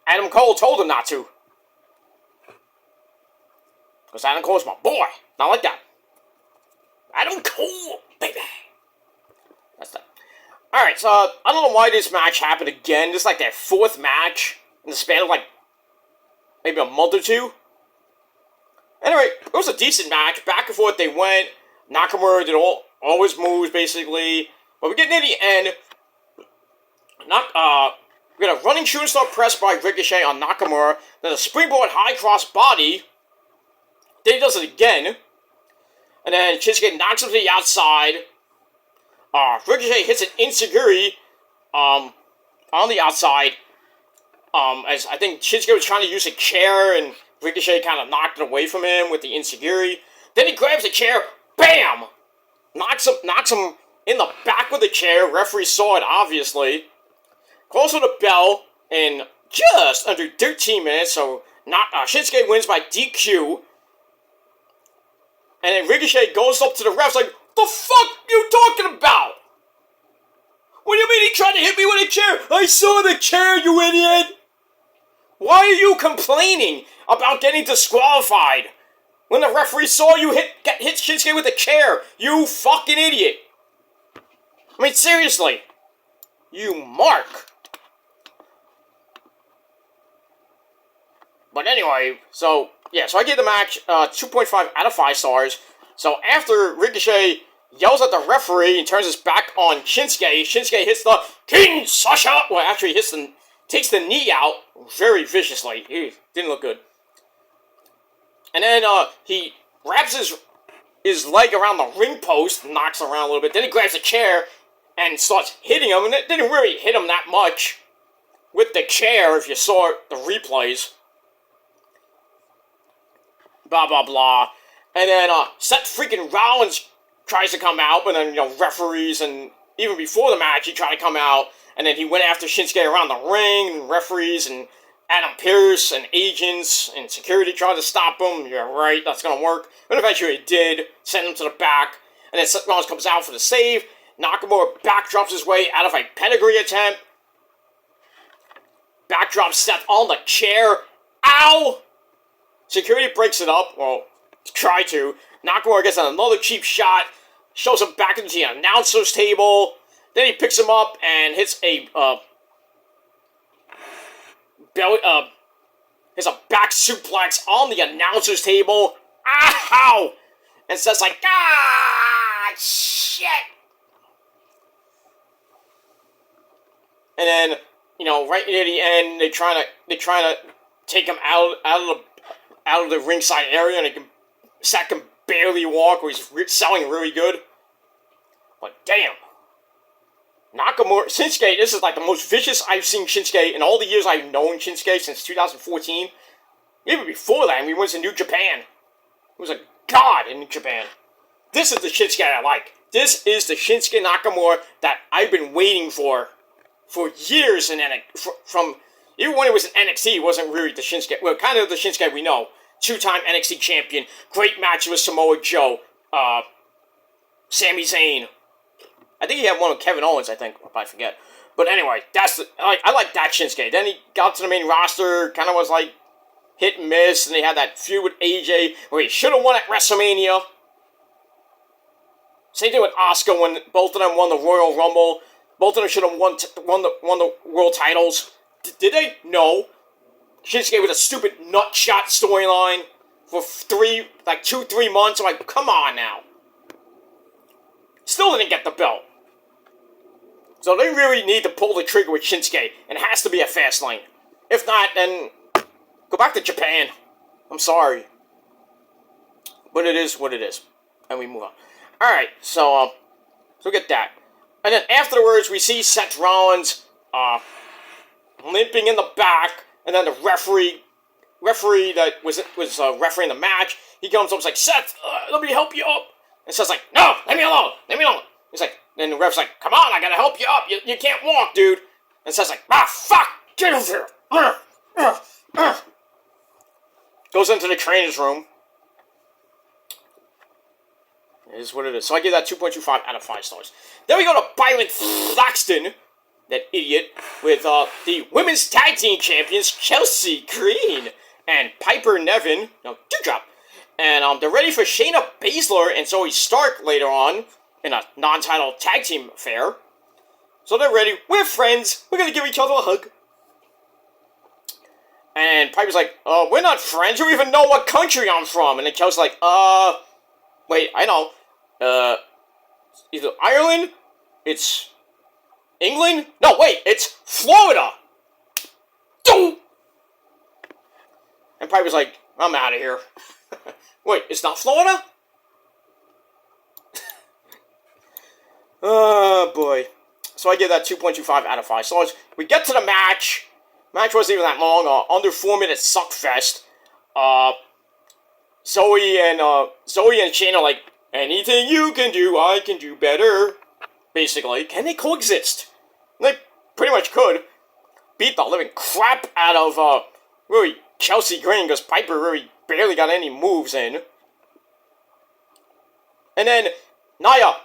Adam Cole told him not to. Because Adam Cole's my boy. Not like that. Adam Cole, baby. That's that. Alright, so I don't know why this match happened again. This is like their 4th match in the span of like maybe a month or two. Anyway, it was a decent match. Back and forth they went. Nakamura did all his moves basically. But we get near the end. We got a running shooting star press by Ricochet on Nakamura. Then a springboard high cross body. Then he does it again. And then Shinsuke knocks him to the outside. Ricochet hits an enziguri on the outside. As I think Shinsuke was trying to use a chair, and Ricochet kind of knocked it away from him with the enziguri. Then he grabs the chair, bam! Knocks him in the back with the chair. Referee saw it, obviously. Calls for the bell in just under 13 minutes, so Shinsuke wins by DQ. And then Ricochet goes up to the refs like, the fuck you talking about? What do you mean he tried to hit me with a chair? I saw the chair, you idiot! Why are you complaining about getting disqualified when the referee saw you hit Shinsuke with a chair? You fucking idiot! I mean, seriously. You mark. But anyway, so I gave the match 2.5 out of 5 stars. So after Ricochet yells at the referee and turns his back on Shinsuke, Shinsuke hits the King Sasha. Well, actually, takes the knee out very viciously. Ew, didn't look good. And then he wraps his leg around the ring post, knocks around a little bit. Then he grabs a chair and starts hitting him. And it didn't really hit him that much with the chair, if you saw the replays. Blah, blah, blah. And then Seth freaking Rollins tries to come out, but then, referees, and even before the match, he tried to come out, and then he went after Shinsuke around the ring, and referees, and Adam Pearce, and agents, and security tried to stop him. Yeah, right, that's gonna work. But eventually it did, send him to the back, and then Seth Rollins comes out for the save. Nakamura backdrops his way out of a pedigree attempt. Backdrops Seth on the chair. Ow! Security breaks it up, well, try to. Nakamura gets another cheap shot, shows him back into the announcer's table. Then he picks him up and hits a back suplex on the announcer's table. Ow! And Seth's like, shit! And then, right near the end, they trying to take him out of the ringside area, and Seth can barely walk, or he's selling really good. But damn. Nakamura, Shinsuke, this is like the most vicious I've seen Shinsuke in all the years I've known Shinsuke since 2014. Even before that, he went to New Japan. He was a god in New Japan. This is the Shinsuke I like. This is the Shinsuke Nakamura that I've been waiting for years in NXT. From even when it was in NXT, it wasn't really the Shinsuke. Well, kind of the Shinsuke we know. 2-time NXT champion. Great match with Samoa Joe. Sami Zayn. I think he had one with Kevin Owens, I think, if I forget. But anyway, I like that Shinsuke. Then he got to the main roster, kind of was like hit and miss, and they had that feud with AJ where he should have won at WrestleMania. Same thing with Asuka when both of them won the Royal Rumble. Both of them should have won the world titles. Did they? No. Shinsuke with a stupid nutshot storyline for 2-3 months. I'm like, come on now. Still didn't get the belt. So they really need to pull the trigger with Shinsuke, and it has to be a fast lane. If not, then go back to Japan. I'm sorry. But it is what it is. And we move on. Alright, so we get that. And then afterwards, we see Seth Rollins limping in the back, and then the referee that was refereeing the match, he comes up and is like, Seth, let me help you up. And Seth's like, no, leave me alone. He's like, then the ref's like, come on, I gotta help you up. You can't walk, dude. And Seth's like, fuck, get over here. Goes into the trainer's room. It is what it is. So I give that 2.25 out of 5 stars. Then we go to Byron Thaxton, that idiot, with the Women's Tag Team Champions, Chelsea Green and Piper Niven. No, Dewdrop. And they're ready for Shayna Baszler and Zoe Stark later on in a non-title tag team affair. So they're ready. We're friends. We're going to give each other a hug. And Piper's like, we're not friends. You don't even know what country I'm from. And then Chelsea's like, wait, I know. Either Ireland, it's England. No, wait, it's Florida. Doom! And Piper's like, I'm out of here. Wait, it's not Florida? Oh, boy. So I give that 2.25 out of 5 stars. We get to the match. Match wasn't even that long. Under 4 minutes suckfest. Zoe and Shayna are like, anything you can do, I can do better. Basically. Can they coexist? They pretty much could. Beat the living crap out of, really, Chelsea Green, because Piper really barely got any moves in. And then Nia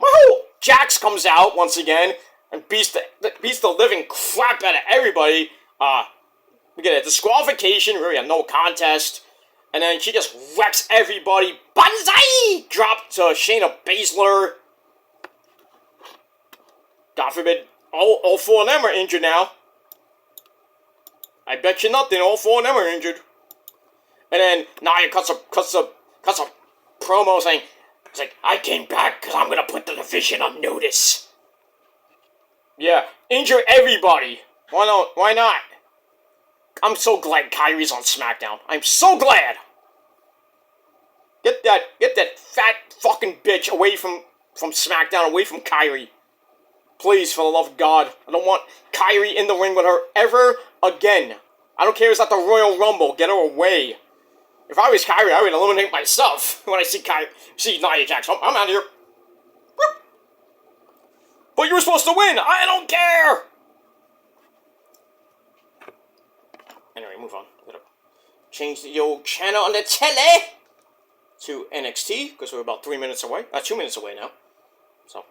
Jax comes out once again and beats the living crap out of everybody. We get a disqualification, really a no contest. And then she just wrecks everybody. Banzai! Drop to Shayna Baszler. God forbid, all 4 of them are injured now. I bet you nothing, all 4 of them are injured. And then Nia cuts a promo saying, it's like, I came back because I'm going to put the division on notice. Yeah, injure everybody. Why not? I'm so glad Kyrie's on SmackDown. I'm so glad. Get that fat fucking bitch away from SmackDown, away from Kyrie. Please, for the love of God. I don't want Kyrie in the ring with her ever again. I don't care if it's at the Royal Rumble. Get her away. If I was Kyrie, I would eliminate myself when I see Nia Jax. I'm out of here. But you were supposed to win. I don't care. Anyway, move on. I'm gonna change the old channel on the telly to NXT because we're about 3 minutes away. 2 minutes away now. So,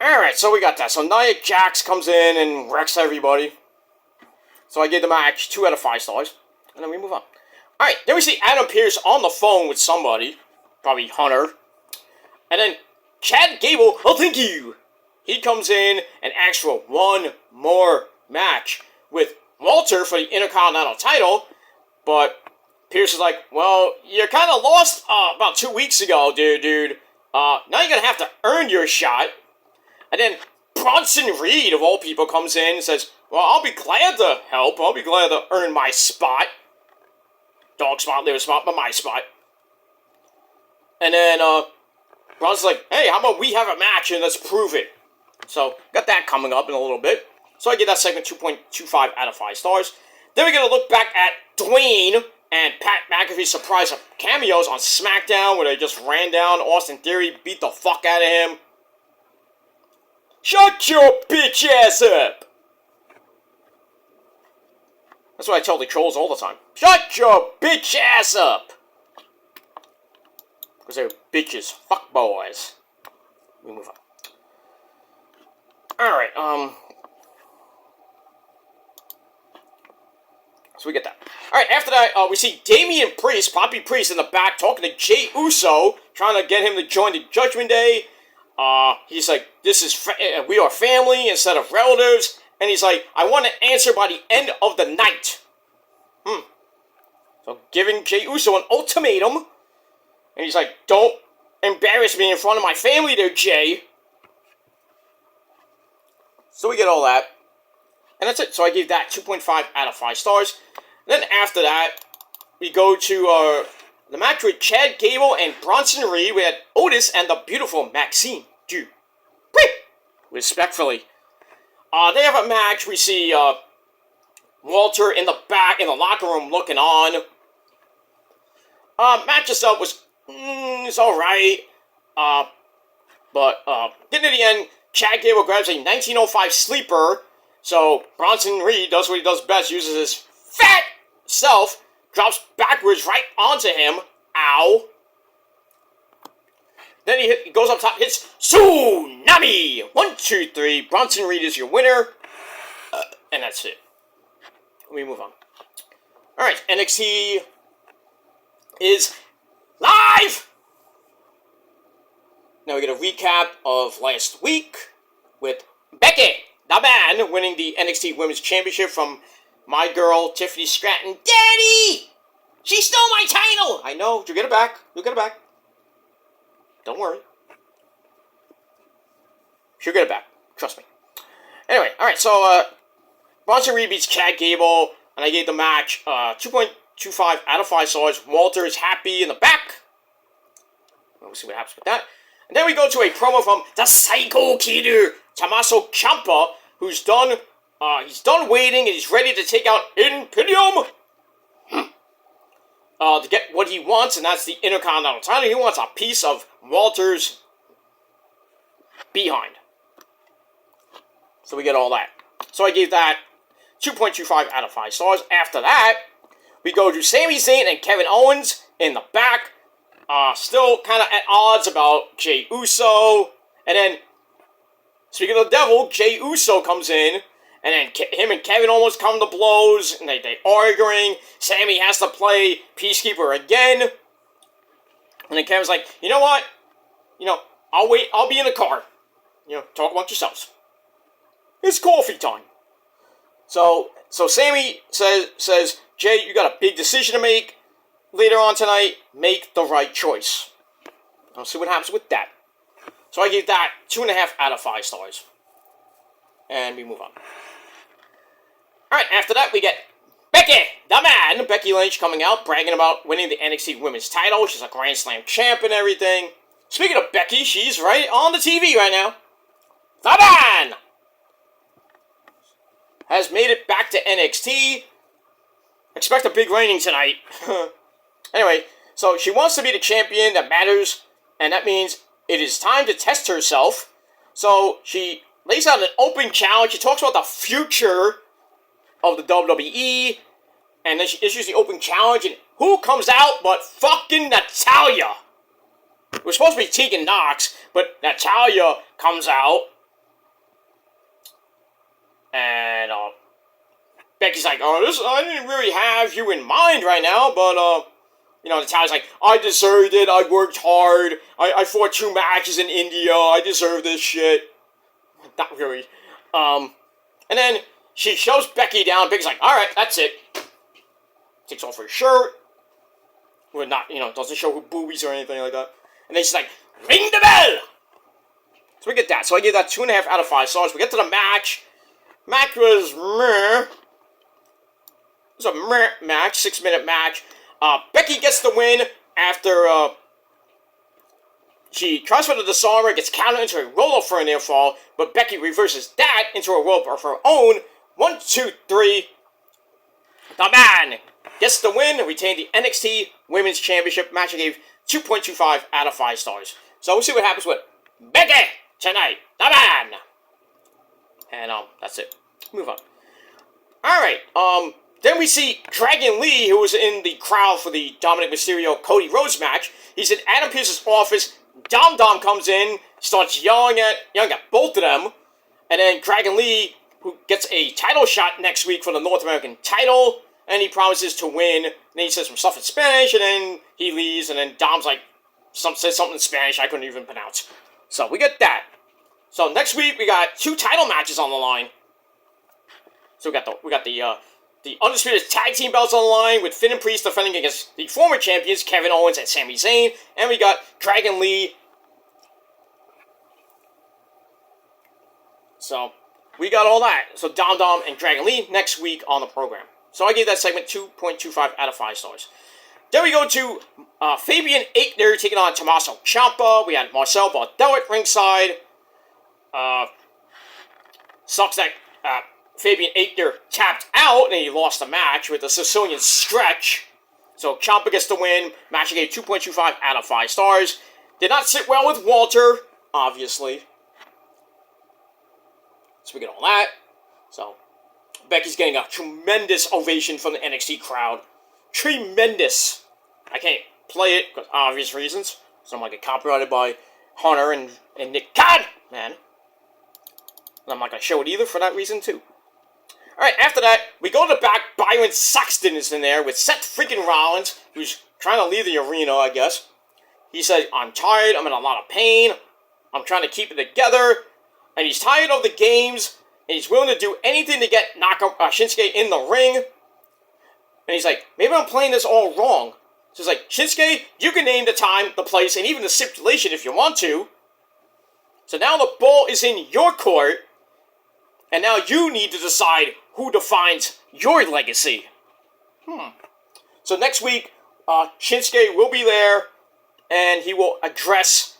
alright, so we got that. So Nia Jax comes in and wrecks everybody. So I gave the match 2 out of 5 stars. And then we move on. Alright, then we see Adam Pearce on the phone with somebody. Probably Hunter. And then Chad Gable, oh thank you. He comes in and asks for one more match with Walter for the Intercontinental title. But Pearce is like, well, you kind of lost about 2 weeks ago, dude. Now you're going to have to earn your shot. And then Bronson Reed, of all people, comes in and says, well, I'll be glad to help. I'll be glad to earn my spot. Dog spot, liver spot, but my spot. And then Bronson's like, hey, how about we have a match and let's prove it. So, got that coming up in a little bit. So I give that segment 2.25 out of 5 stars. Then we're going to look back at Dwayne and Pat McAfee surprised cameos on SmackDown where they just ran down Austin Theory, beat the fuck out of him. Shut your bitch ass up! That's what I tell the trolls all the time. Shut your bitch ass up! Because they're bitches. Fuck boys. We move on. Alright, so we get that. Alright, after that, we see Damian Priest, Poppy Priest, in the back talking to Jey Uso, trying to get him to join the Judgement Day. He's like, we are family instead of relatives. And he's like, I want an answer by the end of the night. So giving Jey Uso an ultimatum. And he's like, don't embarrass me in front of my family there, Jey. So we get all that. And that's it. So I gave that 2.5 out of 5 stars. Then after that, we go to the match with Chad Gable and Bronson Reed. We had Otis and the beautiful Maxine Dupree. Respectfully. They have a match. We see Walter in the back, in the locker room, looking on. Match itself was, it's alright. But getting to the end, Chad Gable grabs a 1905 sleeper. So Bronson Reed does what he does best, uses his fat self, drops backwards right onto him. Ow. Then he goes up top, hits Tsunami! 1, 2, 3. Bronson Reed is your winner. And that's it. We move on. Alright, NXT is live! Now we get a recap of last week with Becky, the man, winning the NXT Women's Championship from my girl, Tiffany Stratton. Daddy! She stole my title! I know. You'll get it back. You'll get it back. Don't worry. She'll get it back. Trust me. Anyway, alright, so, Bronson Reed beats Chad Gable, and I gave the match, 2.25 out of 5 stars. Walter is happy in the back. We'll see what happens with that. And then we go to a promo from the Psycho Killer, Tommaso Ciampa, who's done, he's done waiting, and he's ready to take out Imperium. To get what he wants, and that's the Intercontinental title. He wants a piece of Walter's behind. So we get all that. So I gave that 2.25 out of 5 stars. After that, we go to Sami Zayn and Kevin Owens in the back. Still kind of at odds about Jey Uso. And then, speaking of the devil, Jey Uso comes in. And then him and Kevin almost come to blows, and they arguing. Sammy has to play Peacekeeper again. And then Kevin's like, you know what? I'll wait, I'll be in the car. Talk amongst yourselves. It's coffee time. So Sammy says, Jay, you got a big decision to make later on tonight. Make the right choice. I'll see what happens with that. So I gave that 2.5 out of 5 stars. And we move on. Alright, after that, we get Becky, the man, Becky Lynch, coming out, bragging about winning the NXT Women's title. She's a Grand Slam champ and everything. Speaking of Becky, she's right on the TV right now. The man has made it back to NXT. Expect a big reigning tonight. Anyway, so she wants to be the champion that matters, and that means it is time to test herself. So she lays out an open challenge. She talks about the future of the WWE, and then she issues the open challenge, and who comes out but fucking Natalya? It was supposed to be Tegan Nox, but Natalya comes out, and Becky's like, I didn't really have you in mind right now, but Natalya's like, I deserved it, I worked hard, I fought 2 matches in India, I deserve this shit. Not really. And then she shows Becky down. Becky's like, alright, that's it. Takes off her shirt. Well, not, doesn't show her boobies or anything like that. And then she's like, ring the bell! So we get that. So I gave that 2.5 out of 5 stars. We get to the match. Match was meh. It was a meh match, 6-minute match. Becky gets the win after, she tries for the disarmer, gets countered into a roll-up for a near fall, but Becky reverses that into a roll-up of her own. 1, 2, 3. The man gets the win and retained the NXT Women's Championship. Match I gave 2.25 out of 5 stars. So we'll see what happens with Becky tonight. The man! And, that's it. Move on. Alright, then we see Dragon Lee, who was in the crowd for the Dominic Mysterio-Cody Rhodes match. He's in Adam Pearce's office. Dom comes in, starts yelling at both of them. And then Dragon Lee, who gets a title shot next week for the North American title. And he promises to win. And then he says some stuff in Spanish, and then he leaves. And then Dom's like, says something in Spanish I couldn't even pronounce. So we get that. So next week we got 2 title matches on the line. So we got the Undisputed Tag Team belts on the line with Finn and Priest defending against the former champions Kevin Owens and Sami Zayn. And we got Dragon Lee. So we got all that. So Dom and Dragon Lee next week on the program. So I gave that segment 2.25 out of 5 stars. Then we go to Fabian Aichner taking on Tommaso Ciampa. We had Marcel Barthel at ringside. Sucks that Fabian Aichner tapped out and he lost the match with a Sicilian stretch. So Ciampa gets the win. Match I gave 2.25 out of 5 stars. Did not sit well with Walter, obviously. So we get all that. So Becky's getting a tremendous ovation from the NXT crowd. Tremendous. I can't play it because obvious reasons. So I'm going to get copyrighted by Hunter and Nick Khan, man. And I'm not going to show it either for that reason, too. Alright, after that, we go to the back. Byron Saxton is in there with Seth freaking Rollins, who's trying to leave the arena, I guess. He said, I'm tired, I'm in a lot of pain, I'm trying to keep it together, and he's tired of the games, and he's willing to do anything to get Shinsuke in the ring. And he's like, maybe I'm playing this all wrong. So he's like, Shinsuke, you can name the time, the place, and even the stipulation if you want to. So now the ball is in your court, and now you need to decide who defines your legacy. So next week, Shinsuke will be there, and he will address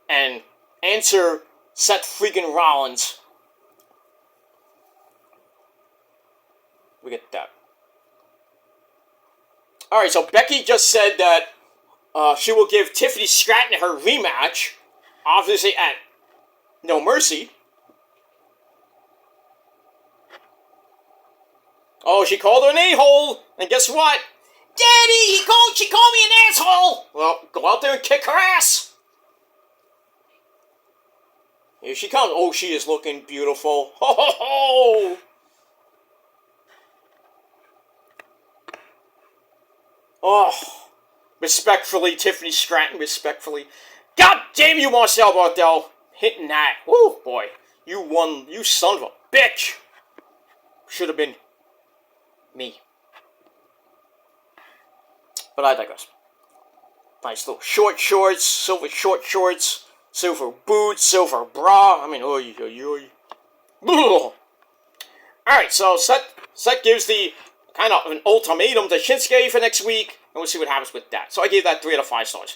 and answer Seth freaking Rollins. We get that. Alright, so Becky just said that she will give Tiffany Stratton her rematch, obviously at No Mercy. Oh, she called her an a-hole, and guess what? Daddy, she called me an asshole! Well, go out there and kick her ass! Here she comes. Oh, she is looking beautiful. Ho, ho, ho! Oh, respectfully, Tiffany Stratton, respectfully. God damn you, Marcel Barthel. Hitting that. Woo, boy. You won, you son of a bitch. Should have been me. But I digress. Nice little short shorts, silver short shorts, silver boots, silver bra. I mean, oy, oy, oy. Alright, so Seth gives the kind of an ultimatum to Shinsuke for next week, and we'll see what happens with that. So I gave that 3 out of 5 stars.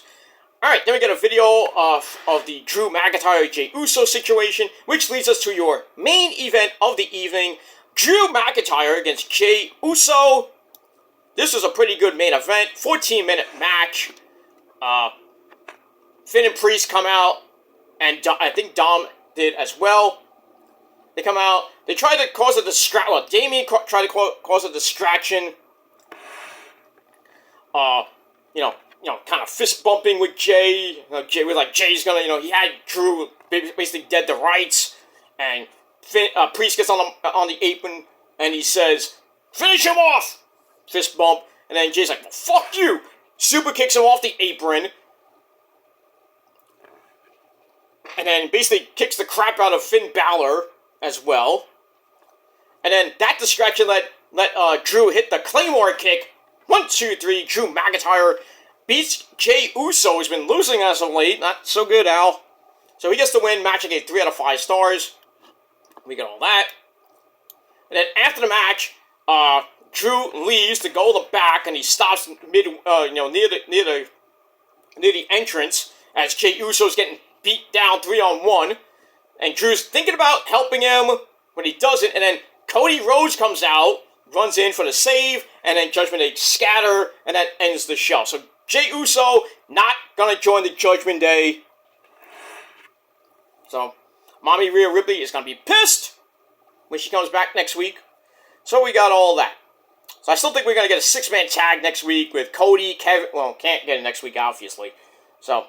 Alright, then we get a video of the Drew McIntyre Jey Uso situation, which leads us to your main event of the evening, Drew McIntyre against Jey Uso. This was a pretty good main event, 14-minute match. Finn and Priest come out, and I think Dom did as well. They come out, they tried to cause a distraction, well, Damien tried to cause a distraction. Kind of fist bumping with Jey. Jey's gonna, he had Drew basically dead to rights, and Priest gets on the apron, and he says, "Finish him off!" Fist bump, and then Jey's like, "Well, fuck you!" Super kicks him off the apron, and then basically kicks the crap out of Finn Balor as well. And then that distraction let Drew hit the Claymore kick. 1, 2, 3. Drew McIntyre beats Jey Uso, who's been losing as of late. Not so good, Al. So he gets the win. Match I gave 3 out of 5 stars. We got all that. And then after the match, Drew leaves to go to the back, and he stops near the entrance as Jey Uso's getting beat down 3-on-1. And Drew's thinking about helping him, but he doesn't. And then Cody Rhodes comes out, runs in for the save, and then Judgement, they scatter, and that ends the show. So Jey Uso not gonna join the Judgment Day. So Mommy Rhea Ripley is gonna be pissed when she comes back next week. So we got all that. So I still think we're gonna get a 6-man tag next week with Cody, Kevin. Well, can't get it next week, obviously. So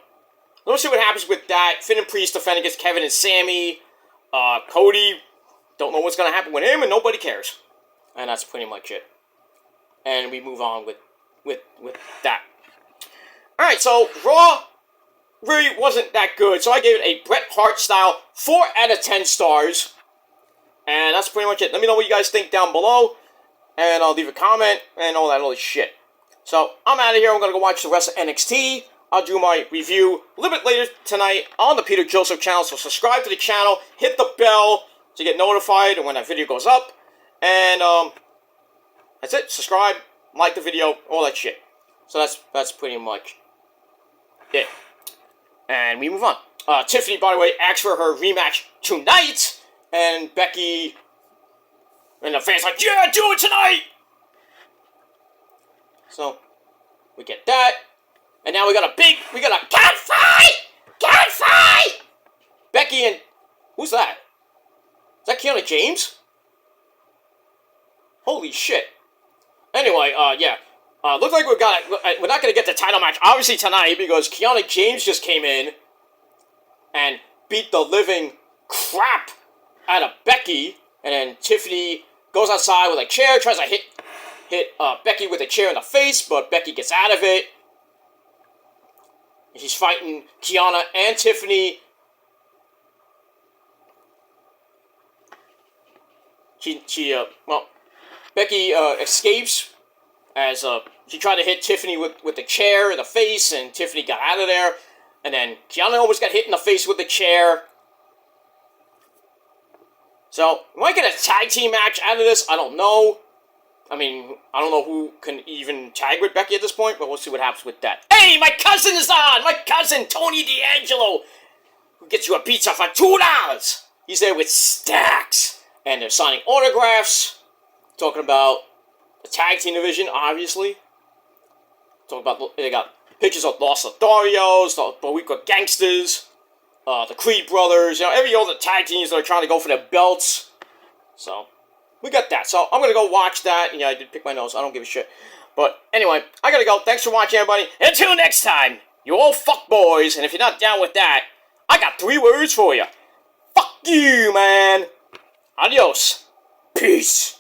let's see what happens with that. Finn and Priest defend against Kevin and Sammy. Cody, don't know what's gonna happen with him, and nobody cares. And that's pretty much it. And we move on with that. Alright, so Raw really wasn't that good. So I gave it a Bret Hart style 4 out of 10 stars. And that's pretty much it. Let me know what you guys think down below. And I'll leave a comment and all that other shit. So I'm out of here. I'm going to go watch the rest of NXT. I'll do my review a little bit later tonight on the Peter Joseph channel. So subscribe to the channel. Hit the bell to get notified when that video goes up. And that's it. Subscribe, like the video, all that shit. So that's pretty much it. And we move on. Tiffany, by the way, asked for her rematch tonight. And Becky and the fans like, yeah, do it tonight! So, we get that. And now we got a cat fight! Cat fight! Becky and, who's that? Is that Kiana James? Holy shit. Anyway, yeah. Looks like we're not going to get the title match, obviously, tonight, because Kiana James just came in and beat the living crap out of Becky, and then Tiffany goes outside with a chair, tries to hit Becky with a chair in the face, but Becky gets out of it. She's fighting Kiana and Tiffany. Becky escapes as she tried to hit Tiffany with the chair in the face, and Tiffany got out of there. And then Kiana almost got hit in the face with the chair. So, we might get a tag team match out of this. I don't know. I mean, I don't know who can even tag with Becky at this point, but we'll see what happens with that. Hey, my cousin is on! My cousin, Tony D'Angelo, who gets you a pizza for $2. He's there with stacks. And they're signing autographs. Talking about the tag team division, obviously. Talking about, they got pictures of Los Lotharios, the Boricua Gangsters, the Creed Brothers, you know, every other tag teams that are trying to go for their belts. So, we got that. So, I'm going to go watch that. Yeah, I did pick my nose. I don't give a shit. But, anyway, I got to go. Thanks for watching, everybody. Until next time, you old fuckboys. And if you're not down with that, I got 3 words for you. Fuck you, man. Adios. Peace.